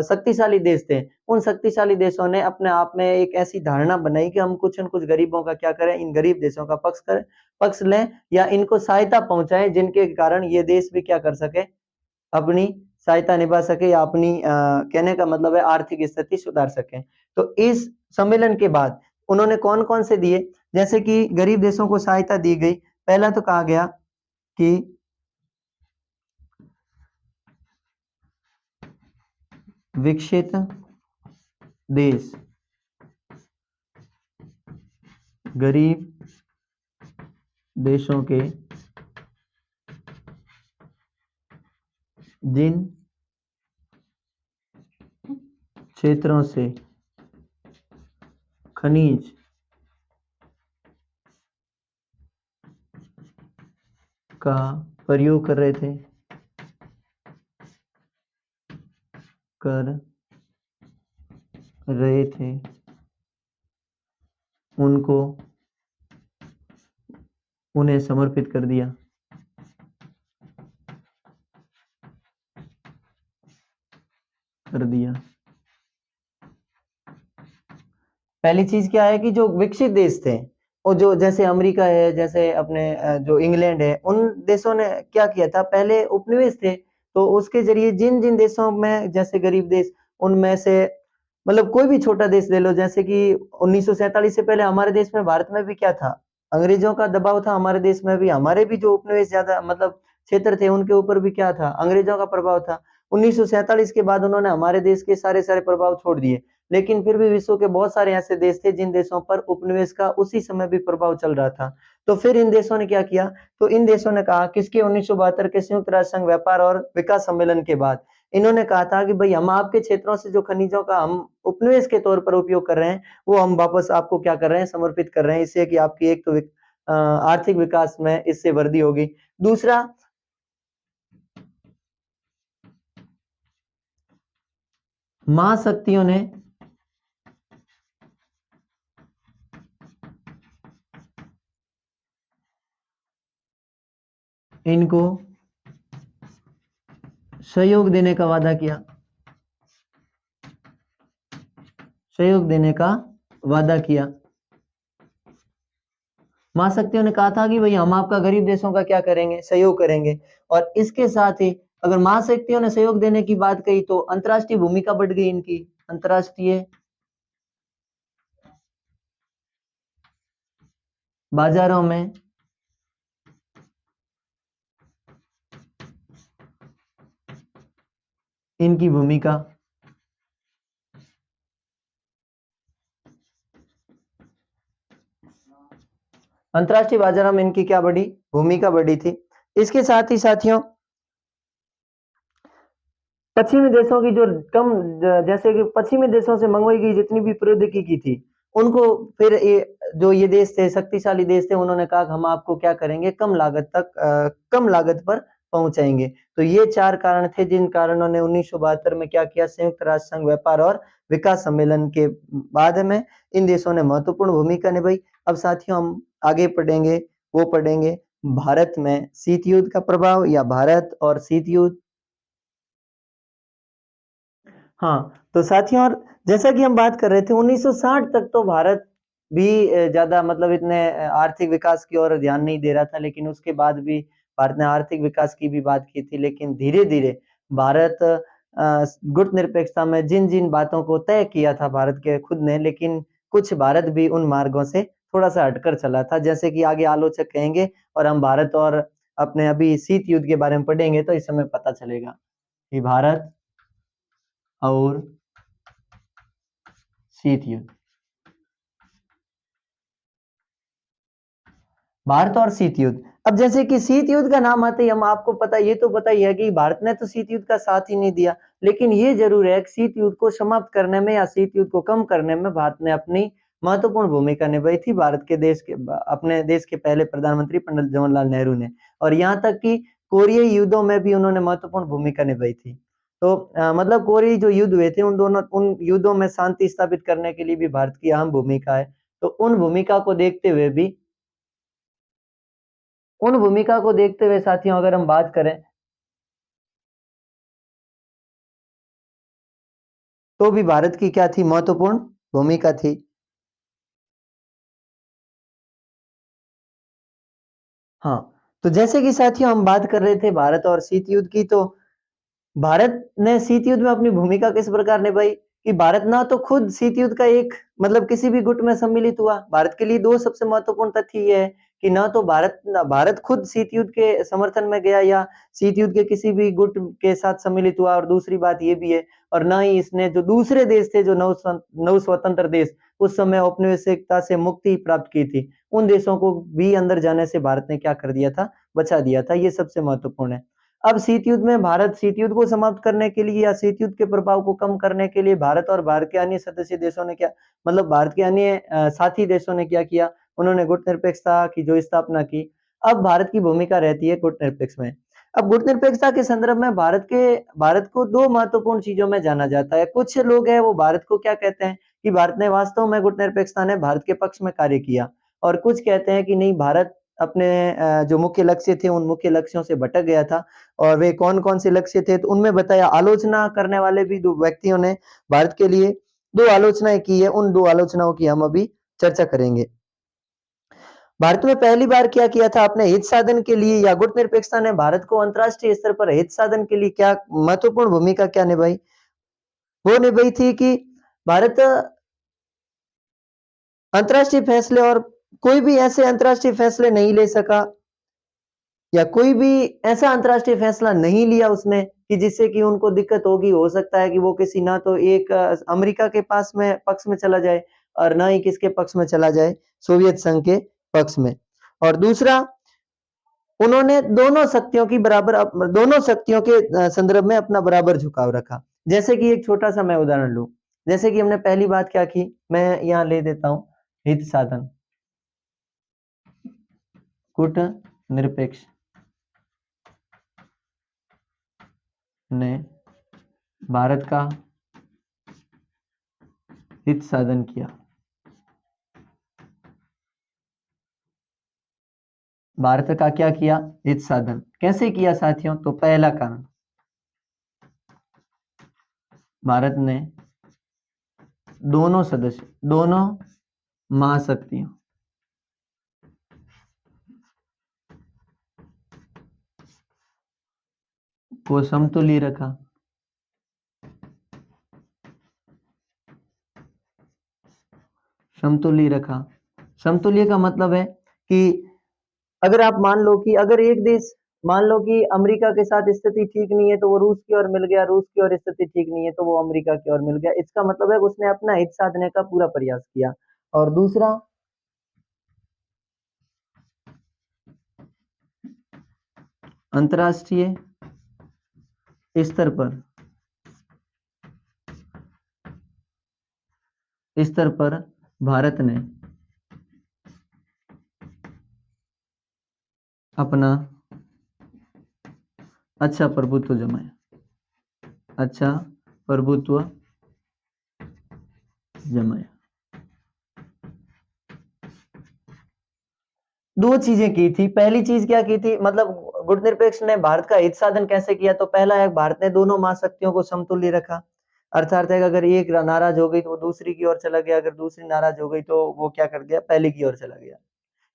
शक्तिशाली देश थे, उन शक्तिशाली देशों ने अपने आप में एक ऐसी धारणा बनाई कि हम कुछ न कुछ गरीबों का क्या करें? इन गरीब देशों का पक्ष लें, या इनको सहायता पहुंचाएं, जिनके कारण ये देश भी क्या कर सके? अपनी सहायता निभा सके, या अपनी कहने का मतलब है आर्थिक स्थिति सुधार सके। तो इस सम्मेलन के बाद उन्होंने कौन कौन से दिए? जैसे कि गरीब देशों को सहायता दी गई। पहला तो कहा गया कि विकसित देश गरीब देशों के जिन क्षेत्रों से खनिज का प्रयोग कर रहे थे उन्हें समर्पित कर दिया। पहली चीज क्या है कि जो विकसित देश थे, और जो जैसे अमेरिका है, जैसे अपने जो इंग्लैंड है, उन देशों ने क्या किया था? पहले उपनिवेश थे, तो उसके जरिए जिन जिन देशों में जैसे गरीब देश, उनमें से मतलब कोई भी छोटा देश ले लो, जैसे कि 1947 से पहले हमारे देश में, भारत में भी क्या था, अंग्रेजों का दबाव था हमारे देश में भी, हमारे भी जो उपनिवेश ज्यादा मतलब क्षेत्र थे उनके ऊपर भी क्या था, अंग्रेजों का प्रभाव था। 1947 के बाद उन्होंने हमारे देश के सारे सारे प्रभाव छोड़ दिए, लेकिन फिर भी विश्व के बहुत सारे ऐसे देश थे जिन देशों पर उपनिवेश का उसी समय भी प्रभाव चल रहा था। तो फिर इन देशों ने क्या किया, तो इन देशों ने कहा, किसके 1972 के संयुक्त राष्ट्र संघ व्यापार और विकास सम्मेलन के बाद इन्होंने कहा था कि भाई हम आपके क्षेत्रों से जो खनिजों का हम उपनिवेश के तौर पर उपयोग कर रहे हैं वो हम वापस आपको क्या कर रहे हैं, समर्पित कर रहे हैं, इससे कि आपकी एक तो आर्थिक विकास में इससे वृद्धि होगी। दूसरा, महाशक्तियों ने इनको सहयोग देने का वादा किया, सहयोग देने का वादा किया। महाशक्तियों ने कहा था कि भाई हम आपका गरीब देशों का क्या करेंगे, सहयोग करेंगे। और इसके साथ ही अगर महाशक्तियों ने सहयोग देने की बात कही तो अंतर्राष्ट्रीय भूमिका बढ़ गई इनकी, अंतर्राष्ट्रीय बाजारों में इनकी भूमिका, अंतर्राष्ट्रीय बाजारों में इनकी क्या बढ़ी, भूमिका बढ़ी थी। इसके साथ ही साथियों, पश्चिमी देशों की जो कम जैसे कि पश्चिमी देशों से मंगवाई गई जितनी भी प्रौद्योगिकी थी उनको फिर जो ये देश थे, शक्तिशाली देश थे, उन्होंने कहा हम आपको क्या करेंगे, कम लागत तक कम लागत पर पहुंचाएंगे। तो ये चार कारण थे जिन कारणों ने 1972 में क्या किया, संयुक्त राष्ट्र संघ व्यापार और विकास सम्मेलन के बाद में इन देशों ने महत्वपूर्ण भूमिका निभाई। अब साथियों हम आगे पढ़ेंगे, वो पढ़ेंगे भारत में शीत युद्ध का प्रभाव या भारत और शीत युद्ध। हाँ, तो साथियों और जैसा कि हम बात कर रहे थे 1960 तक तो भारत भी ज्यादा मतलब इतने आर्थिक विकास की ओर ध्यान नहीं दे रहा था, लेकिन उसके बाद भी भारत ने आर्थिक विकास की भी बात की थी। लेकिन धीरे धीरे भारत गुट निरपेक्षता में जिन जिन बातों को तय किया था भारत के खुद ने, लेकिन कुछ भारत भी उन मार्गों से थोड़ा सा हटकर चला था, जैसे कि आगे आलोचक कहेंगे और हम भारत और अपने अभी शीत युद्ध के बारे में पढ़ेंगे तो इस समय पता चलेगा कि भारत और शीत युद्ध, भारत और शीत युद्ध। अब जैसे कि शीत युद्ध का नाम आते ही हम आपको पता, ये तो पता ही है कि भारत ने तो शीत युद्ध का साथ ही नहीं दिया, लेकिन ये जरूर है कि शीत युद्ध को समाप्त करने में या शीत युद्ध को कम करने में भारत ने अपनी महत्वपूर्ण भूमिका निभाई थी। भारत के देश के अपने देश के पहले प्रधानमंत्री पंडित जवाहरलाल नेहरू ने, और यहाँ तक कि कोरियाई युद्धों में भी उन्होंने महत्वपूर्ण भूमिका निभाई थी। तो मतलब कोरियाई जो युद्ध हुए थे उन युद्धों में शांति स्थापित करने के लिए भी भारत की अहम भूमिका है। तो उन भूमिका को देखते हुए साथियों अगर हम बात करें तो भी भारत की क्या थी, महत्वपूर्ण भूमिका थी। हाँ, तो जैसे कि साथियों हम बात कर रहे थे भारत और शीत युद्ध की, तो भारत ने शीत युद्ध में अपनी भूमिका किस प्रकार निभाई कि भारत ना तो खुद शीत युद्ध का एक मतलब किसी भी गुट में सम्मिलित हुआ। भारत के लिए दो सबसे महत्वपूर्ण तथ्य ये है कि ना तो भारत खुद शीत युद्ध के समर्थन में गया या शीत युद्ध के किसी भी गुट के साथ सम्मिलित हुआ, और दूसरी बात ये भी है, और ना ही इसने जो दूसरे देश थे, जो नव स्वतंत्र देश उस समय औपनिवेशिकता से मुक्ति प्राप्त की थी, उन देशों को भी अंदर जाने से भारत ने क्या कर दिया था, बचा दिया था। ये सबसे महत्वपूर्ण है। अब शीत युद्ध में भारत शीत युद्ध को समाप्त करने के लिए या शीत युद्ध के प्रभाव को कम करने के लिए भारत और भारत के अन्य सदस्य देशों ने क्या, मतलब भारत के अन्य साथी देशों ने क्या किया, उन्होंने गुट निरपेक्षता की जो स्थापना की। अब भारत की भूमिका रहती है गुट निरपेक्ष में। अब गुट निरपेक्षता के संदर्भ में भारत को दो महत्वपूर्ण चीजों में जाना जाता है। कुछ लोग हैं वो भारत को क्या कहते हैं कि भारत ने वास्तव में गुट निरपेक्षता ने भारत के पक्ष में कार्य किया, और कुछ कहते हैं कि नहीं, भारत अपने जो मुख्य लक्ष्य थे उन मुख्य लक्ष्यों से भटक गया था। और वे कौन कौन से लक्ष्य थे तो उनमें बताया, आलोचना करने वाले भी दो व्यक्तियों ने भारत के लिए दो आलोचनाएं की है, उन दो आलोचनाओं की हम अभी चर्चा करेंगे। भारत में पहली बार क्या किया था, अपने हित साधन के लिए या गुट निरपेक्षता ने भारत को अंतरराष्ट्रीय स्तर पर हित साधन के लिए क्या महत्वपूर्ण भूमिका क्या निभाई, वो निभाई थी कि भारत अंतर्राष्ट्रीय फैसले और कोई भी ऐसे अंतर्राष्ट्रीय फैसले नहीं ले सका या कोई भी ऐसा अंतर्राष्ट्रीय फैसला नहीं लिया उसने कि जिससे कि उनको दिक्कत होगी। हो सकता है कि वो किसी ना तो एक अमेरिका के पास में पक्ष में चला जाए और ना ही किसके पक्ष में चला जाए, सोवियत संघ के पक्ष में। और दूसरा, उन्होंने दोनों शक्तियों के संदर्भ में अपना बराबर झुकाव रखा। जैसे कि एक छोटा सा मैं उदाहरण लूं, जैसे कि हमने पहली बात क्या की, मैं यहाँ ले देता हूं हित साधन, कूटनिरपेक्ष ने भारत का हित साधन किया। भारत का क्या किया? हित साधन। कैसे किया साथियों? तो पहला कारण, भारत ने दोनों महाशक्तियों को समतुल्य रखा। समतुल्य का मतलब है कि अगर आप मान लो कि अमेरिका के साथ स्थिति ठीक नहीं है तो वो रूस की ओर मिल गया, रूस की ओर स्थिति ठीक नहीं है तो वो अमेरिका की ओर मिल गया। इसका मतलब है उसने अपना हित साधने का पूरा प्रयास किया। और दूसरा, अंतर्राष्ट्रीय स्तर पर भारत ने अपना अच्छा प्रभुत्व जमाया। दो चीजें की थी। पहली चीज क्या की थी, मतलब गुटनिरपेक्ष ने भारत का हित साधन कैसे किया? तो पहला है, भारत ने दोनों महाशक्तियों को समतुल्य रखा। अर्थात है अगर एक नाराज हो गई तो वो दूसरी की ओर चला गया, अगर दूसरी नाराज हो गई तो वो क्या कर गया? पहली की ओर चला गया।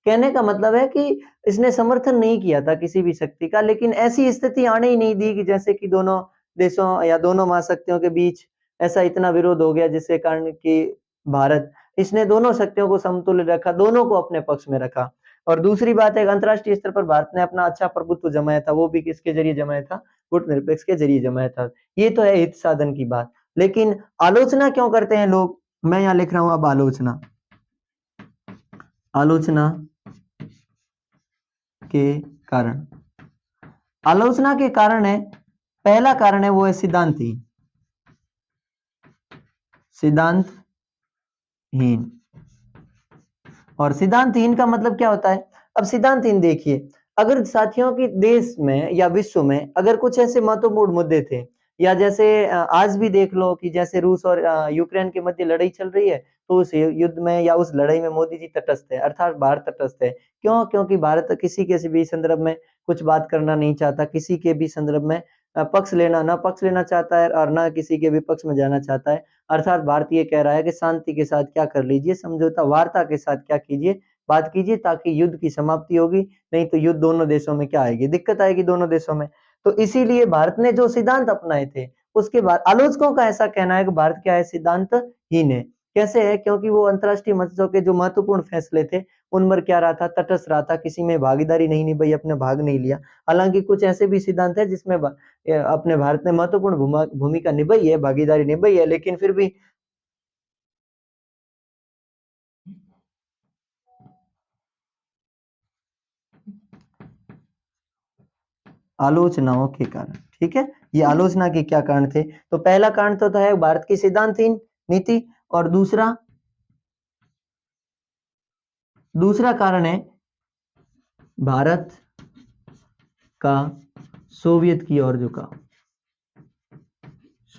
कहने का मतलब है कि इसने समर्थन नहीं किया था किसी भी शक्ति का, लेकिन ऐसी स्थिति आने ही नहीं दी कि जैसे कि दोनों देशों या दोनों महाशक्तियों के बीच ऐसा इतना विरोध हो गया जिससे कारण कि भारत, इसने दोनों शक्तियों को समतुल्य रखा, दोनों को अपने पक्ष में रखा। और दूसरी बात है, अंतर्राष्ट्रीय स्तर पर भारत ने अपना अच्छा प्रभुत्व जमाया था, वो भी किसके जरिए जमाया था? गुटनिरपेक्ष के जरिए जमाया था। ये तो है हित साधन की बात। लेकिन आलोचना क्यों करते हैं लोग? मैं यहाँ लिख रहा हूं अब आलोचना के कारण। आलोचना के कारण है, पहला कारण है वो है सिद्धांतहीन। और सिद्धांतहीन का मतलब क्या होता है? अब सिद्धांतहीन देखिए, अगर साथियों की देश में या विश्व में अगर कुछ ऐसे महत्वपूर्ण मुद्दे थे, या जैसे आज भी देख लो कि जैसे रूस और यूक्रेन के मध्य लड़ाई चल रही है, तो उस युद्ध में या उस लड़ाई में मोदी जी तटस्थ है, अर्थात भारत तटस्थ है। क्यों? क्योंकि भारत किसी के भी संदर्भ में कुछ बात करना नहीं चाहता, किसी के भी संदर्भ में पक्ष लेना चाहता है और ना किसी के विपक्ष में जाना चाहता है। अर्थात भारत ये कह रहा है कि शांति के साथ क्या कर लीजिए, समझौता वार्ता के साथ क्या कीजिए, बात कीजिए, ताकि युद्ध की समाप्ति होगी। नहीं तो युद्ध दोनों देशों में क्या आएगी? दिक्कत आएगी दोनों देशों में। तो इसीलिए भारत ने जो सिद्धांत अपनाए थे, उसके बाद आलोचकों का ऐसा कहना है कि भारत क्या है? सिद्धांतहीन है। कैसे है? क्योंकि वो अंतर्राष्ट्रीय मंचों के जो महत्वपूर्ण फैसले थे उन पर क्या रहा था? तटस्थ रहा था, किसी में भागीदारी नहीं निभाई, अपने भाग नहीं लिया। हालांकि कुछ ऐसे भी सिद्धांत है जिसमें अपने भारत ने महत्वपूर्ण भूमिका निभाई है, भागीदारी निभाई है, लेकिन फिर भी आलोचनाओं के कारण। ठीक है, ये आलोचना के क्या कारण थे? तो पहला कारण तो है भारत की सिद्धांतहीन नीति, और दूसरा कारण है भारत का सोवियत की ओर झुकाव।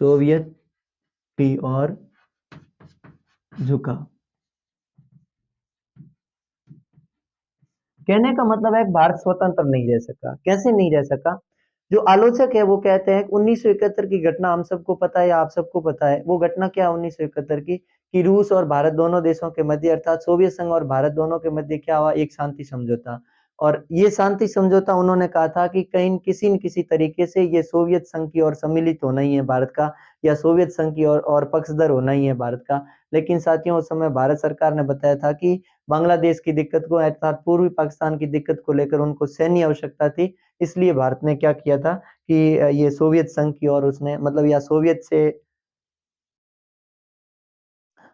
सोवियत की ओर झुकाव। कहने का मतलब है भारत स्वतंत्र नहीं रह सका। कैसे नहीं रह सका? जो आलोचक है वो कहते हैं 1971 की घटना हम सबको पता है या आप सबको पता है। वो घटना क्या 1971 की, कि रूस और भारत दोनों देशों के मध्य, अर्थात सोवियत संघ और भारत दोनों के मध्य क्या हुआ? एक शांति समझौता। और ये शांति समझौता उन्होंने कहा था कि कहीं किसी न किसी तरीके से ये सोवियत संघ की ओर सम्मिलित होना ही है भारत का, या सोवियत संघ की ओर पक्षधर होना ही है भारत का। लेकिन साथियों, उस समय भारत सरकार ने बताया था कि बांग्लादेश की दिक्कत को अर्थात पूर्वी पाकिस्तान की दिक्कत को लेकर उनको सैन्य आवश्यकता थी। इसलिए भारत ने क्या किया था कि ये सोवियत संघ की ओर उसने मतलब या सोवियत से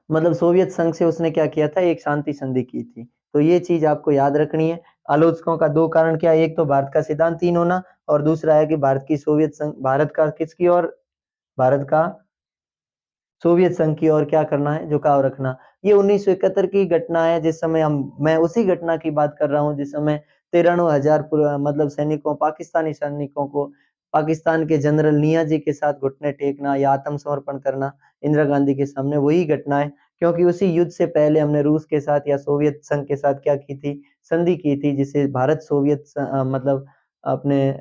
मतलब सोवियत संघ से उसने क्या किया था, एक शांति संधि की थी। तो ये चीज आपको याद रखनी है। आलोचकों का दो कारण क्या है, एक तो भारत का सिद्धांतहीन होना और दूसरा है कि भारत का किसकी ओर, भारत का सोवियत संघ की ओर क्या करना है, झुकाव रखना। ये 1971 की घटना है, जिस समय मैं उसी घटना की बात कर रहा हूँ जिस समय 93,000 मतलब सैनिकों, पाकिस्तानी सैनिकों को पाकिस्तान के जनरल नियाजी के साथ घुटने टेकना या आत्मसमर्पण करना इंदिरा गांधी के सामने, वही घटना है। क्योंकि उसी युद्ध से पहले हमने रूस के साथ या सोवियत संघ के साथ क्या की थी, संधि की थी, जिसे भारत सोवियत मतलब अपने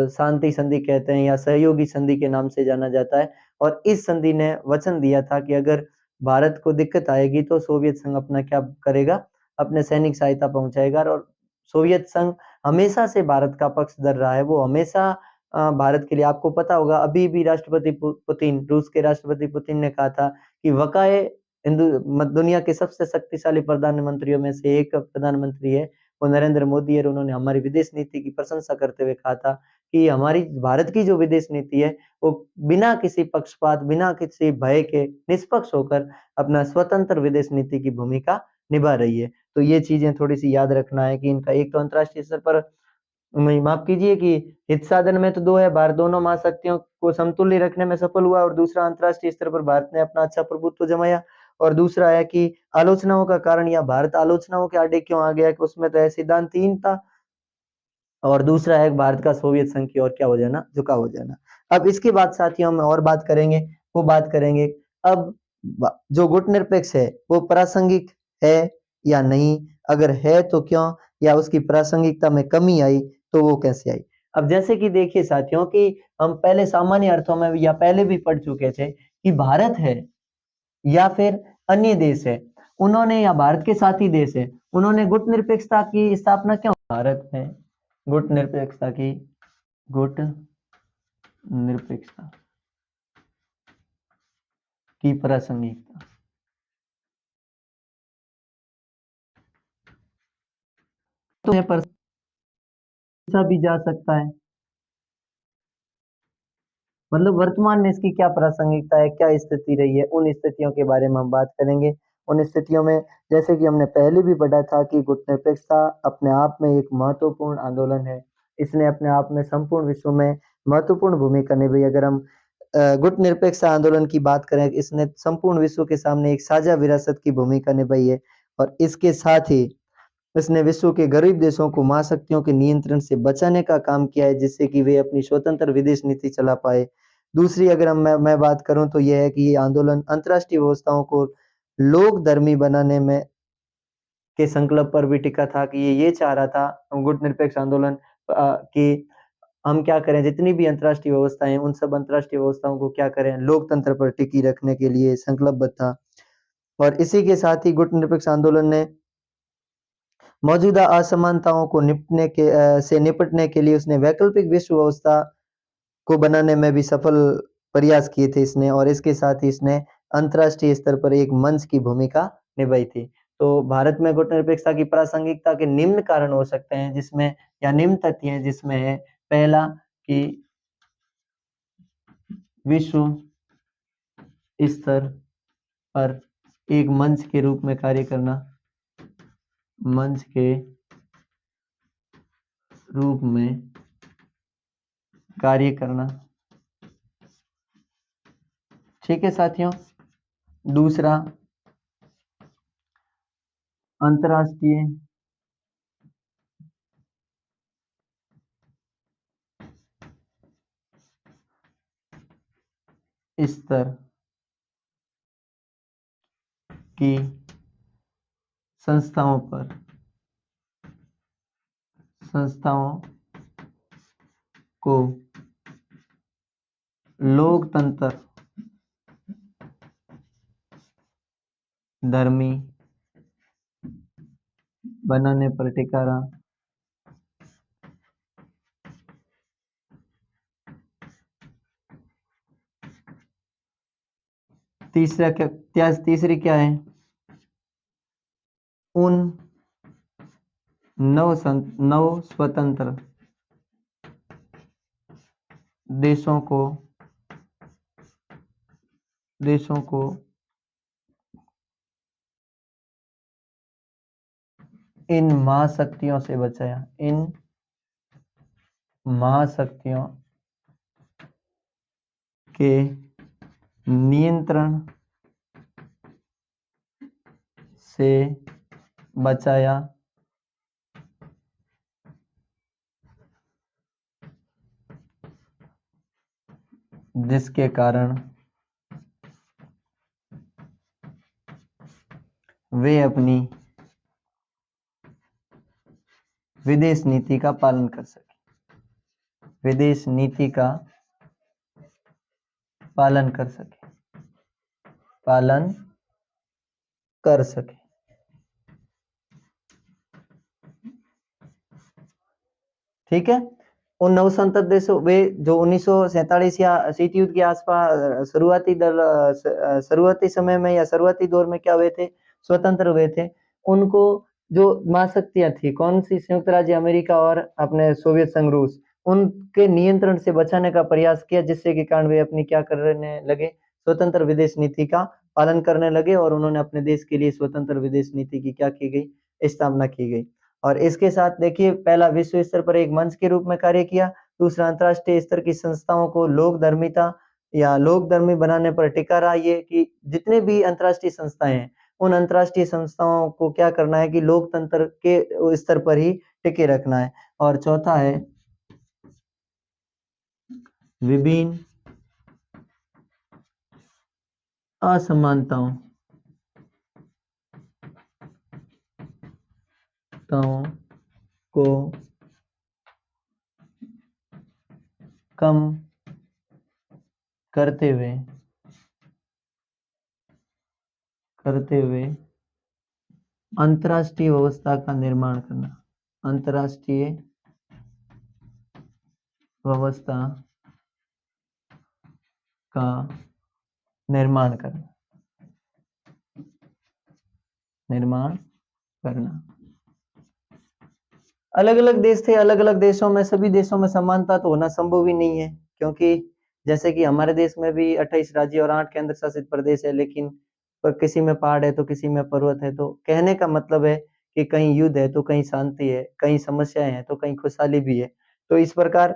शांति संधि कहते हैं या सहयोगी संधि के नाम से जाना जाता है। और इस संधि ने वचन दिया था कि अगर भारत को दिक्कत आएगी तो सोवियत संघ अपना क्या करेगा, अपने सैनिक सहायता पहुंचाएगा। और सोवियत संघ हमेशा से भारत का पक्षधर रहा है, वो हमेशा भारत के लिए, आपको पता होगा अभी भी राष्ट्रपति पुतिन, रूस के राष्ट्रपति पुतिन ने कहा था कि वकाए दुनिया के सबसे शक्तिशाली प्रधानमंत्रियों में से एक प्रधानमंत्री है वो नरेंद्र मोदी है। और उन्होंने हमारी विदेश नीति की प्रशंसा करते हुए कहा था कि हमारी भारत की जो विदेश नीति है वो बिना किसी पक्षपात, बिना किसी भय के निष्पक्ष होकर अपना स्वतंत्र विदेश नीति की भूमिका निभा रही है। तो ये चीजें थोड़ी सी याद रखना है कि इनका एक तो अंतर्राष्ट्रीय स्तर पर माफ कीजिए कि हित साधन में तो दो है, भारत दोनों महाशक्तियों को समतुल्य रखने में सफल हुआ, और दूसरा अंतर्राष्ट्रीय स्तर पर भारत ने अपना अच्छा प्रभुत्व जमाया। और दूसरा है कि आलोचनाओं का कारण, या भारत आलोचनाओं के आड़े क्यों आ गया, कि उसमें तो है सिद्धांतहीनता, और दूसरा है भारत का सोवियत संघ की ओर क्या हो जाना, झुकाव हो जाना। अब इसके बाद साथियों हम और बात करेंगे, वो बात करेंगे अब जो गुटनिरपेक्ष है वो प्रासंगिक है या नहीं, अगर है तो क्यों, या उसकी प्रासंगिकता में कमी आई तो वो कैसे आई। अब जैसे कि देखिए साथियों कि हम पहले सामान्य अर्थों में या पहले भी पढ़ चुके थे कि भारत है या फिर अन्य देश है, उन्होंने, या भारत के साथी देश है, उन्होंने गुट निरपेक्षता की स्थापना क्यों, भारत में गुट निरपेक्षता की, गुट निरपेक्षता की प्रासंगिकता, तो है पर पूछा भी जा सकता है, मतलब वर्तमान में इसकी क्या प्रासंगिकता है, क्या स्थिति रही है, उन स्थितियों के बारे में हम बात करेंगे। उन स्थितियों में जैसे कि हमने पहले भी पढ़ा था कि गुटनिरपेक्षता अपने आप में एक महत्वपूर्ण आंदोलन है। इसने अपने आप में संपूर्ण विश्व में महत्वपूर्ण भूमिका निभाई। अगर हम गुटनिरपेक्ष आंदोलन की बात करें, इसने संपूर्ण विश्व के सामने एक साझा विरासत की भूमिका निभाई है। और इसके साथ ही इसने विश्व के गरीब देशों को महाशक्तियों के नियंत्रण से बचाने का काम किया है, जिससे कि वे अपनी स्वतंत्र विदेश नीति चला पाए। दूसरी अगर मैं बात करूं तो यह है कि ये आंदोलन अंतर्राष्ट्रीय व्यवस्थाओं को लोक धर्मी बनाने में के संकल्प पर भी टिका था, कि ये चाह रहा था गुटनिरपेक्ष आंदोलन कि हम क्या करें, जितनी भी अंतर्राष्ट्रीय व्यवस्थाएं हैं उन सब अंतर्राष्ट्रीय व्यवस्थाओं को क्या करें, लोकतंत्र पर टिकी रखने के लिए संकल्पबद्ध था। और इसी के साथ ही गुटनिरपेक्ष आंदोलन ने मौजूदा असमानताओं को से निपटने के लिए उसने वैकल्पिक विश्व व्यवस्था को बनाने में भी सफल प्रयास किए थे इसने। और इसके साथ ही इसने अंतर्राष्ट्रीय स्तर पर एक मंच की भूमिका निभाई थी। तो भारत में गुटनिरपेक्षता की प्रासंगिकता के निम्न कारण हो सकते हैं, जिसमें, या निम्न तथ्य हैं, जिसमें है पहला कि विश्व स्तर पर एक मंच के रूप में कार्य करना, मंच के रूप में कार्य करना, ठीक है साथियों। दूसरा, अंतर्राष्ट्रीय स्तर की संस्थाओं को लोकतंत्र धर्मी बनाने पर टिका रहा। तीसरी क्या है? उन नव स्वतंत्र देशों को इन महाशक्तियों से बचाया, इन महाशक्तियों के नियंत्रण से बचाया, जिसके कारण वे अपनी विदेश नीति का पालन कर सके, विदेश नीति का पालन कर सके। ठीक है। उन नवसंतत देशों, वे जो 1947 या शीत युद्ध के आसपास शुरुआती समय में या शुरुआती दौर में क्या हुए थे, स्वतंत्र हुए थे, उनको जो महाशक्तियां थी, कौन सी? संयुक्त राज्य अमेरिका और अपने सोवियत संघ रूस, उनके नियंत्रण से बचाने का प्रयास किया, जिससे के कारण वे अपनी क्या करने लगे? स्वतंत्र विदेश नीति का पालन करने लगे और उन्होंने अपने देश के लिए स्वतंत्र विदेश नीति की क्या की गई? स्थापना की गई। और इसके साथ देखिए, पहला विश्व स्तर पर एक मंच के रूप में कार्य किया, दूसरा अंतर्राष्ट्रीय स्तर की संस्थाओं को लोकधर्मिता या लोकधर्मी बनाने पर टिका रहा, ये कि जितने भी अंतर्राष्ट्रीय संस्थाएं हैं, उन अंतर्राष्ट्रीय संस्थाओं को क्या करना है कि लोकतंत्र के स्तर पर ही टिके रखना है। और चौथा है विभिन्न असमानताओं को कम करते हुए अंतर्राष्ट्रीय व्यवस्था का निर्माण करना, अंतर्राष्ट्रीय व्यवस्था का निर्माण करना। अलग अलग देश थे, अलग अलग देशों में, सभी देशों में समानता तो होना संभव ही नहीं है, क्योंकि जैसे कि हमारे देश में भी 28 राज्य और 8 केंद्र शासित प्रदेश है, लेकिन पर किसी में पहाड़ है तो किसी में पर्वत है। तो कहने का मतलब है कि कहीं युद्ध है तो कहीं शांति है, कहीं समस्याएं हैं तो कहीं खुशहाली भी है। तो इस प्रकार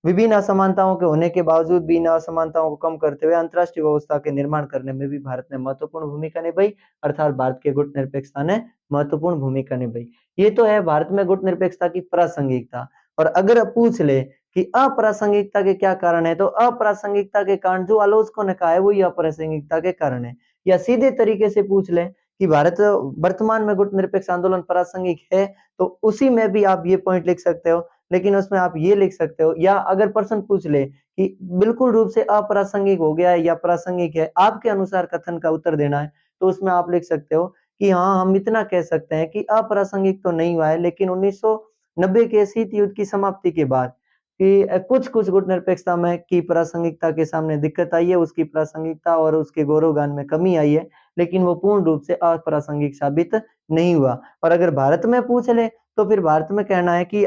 विभिन्न असमानताओं के होने के बावजूद भी इन असमानताओं को कम करते हुए अंतर्राष्ट्रीय व्यवस्था के निर्माण करने में भी भारत ने महत्वपूर्ण भूमिका निभाई, अर्थात भारत के गुटनिरपेक्षता ने महत्वपूर्ण भूमिका निभाई। ये तो है भारत में गुटनिरपेक्षता की प्रासंगिकता। और अगर पूछ ले कि अप्रासंगिकता के क्या कारण है, तो अप्रासंगिकता के कारण जो आलोचकों ने कहा है वही अप्रासंगिकता के कारण है। या सीधे तरीके से पूछ ले कि भारत वर्तमान में गुटनिरपेक्ष आंदोलन प्रासंगिक है, तो उसी में भी आप ये पॉइंट लिख सकते हो, लेकिन उसमें आप ये लिख सकते हो। या अगर प्रश्न पूछ ले कि बिल्कुल रूप से अप्रासंगिक हो गया है या प्रासंगिक है, आपके अनुसार कथन का उत्तर देना है, तो उसमें आप लिख सकते हो कि हाँ, हम इतना कह सकते हैं कि अप्रासंगिक तो नहीं हुआ है, लेकिन 1990 के शीत युद्ध की समाप्ति के बाद कि कुछ गुटनिरपेक्षता में की प्रासंगिकता के सामने दिक्कत आई है, उसकी प्रासंगिकता और उसके गौरवगान में कमी आई है, लेकिन वो पूर्ण रूप से अप्रासंगिक साबित नहीं हुआ। और अगर भारत में पूछ ले तो फिर भारत में कहना है कि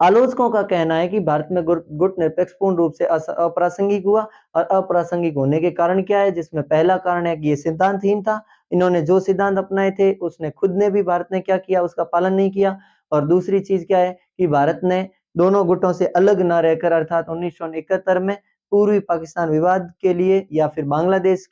आलोचकों का कहना है कि भारत में गुटनिरपेक्ष पूर्ण रूप से अप्रासंगिक हुआ। और अप्रासंगिक होने के कारण क्या है, जिसमें पहला कारण है कि ये सिद्धांतहीन था, इन्होंने जो सिद्धांत अपनाए थे उसने खुद ने भी भारत ने क्या किया, उसका पालन नहीं किया। और दूसरी चीज क्या है कि भारत ने दोनों गुटों से अलग न रहकर, अर्थात 1971 में पूर्वी पाकिस्तान विवाद के लिए या फिर बांग्लादेश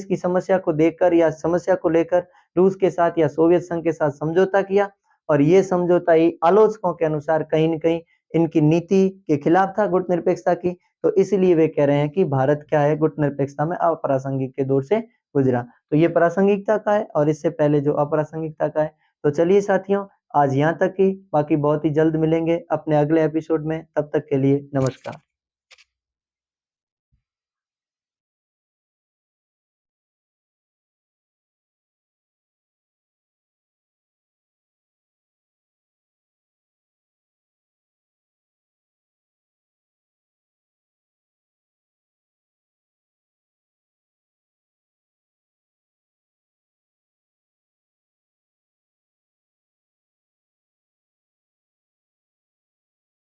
की समस्या को देखकर या समस्या को लेकर रूस के साथ या सोवियत संघ के साथ समझौता किया। और ये समझौता ही आलोचकों के अनुसार कहीं न कहीं इनकी नीति के खिलाफ था गुटनिरपेक्षता की। तो इसलिए वे कह रहे हैं कि भारत क्या है, गुटनिरपेक्षता में अप्रासंगिक के दौर से गुजरा। तो ये प्रासंगिकता का है और इससे पहले जो अप्रासंगिकता का है। तो चलिए साथियों, आज यहाँ तक ही, बाकी बहुत ही जल्द मिलेंगे अपने अगले एपिसोड में। तब तक के लिए नमस्कार।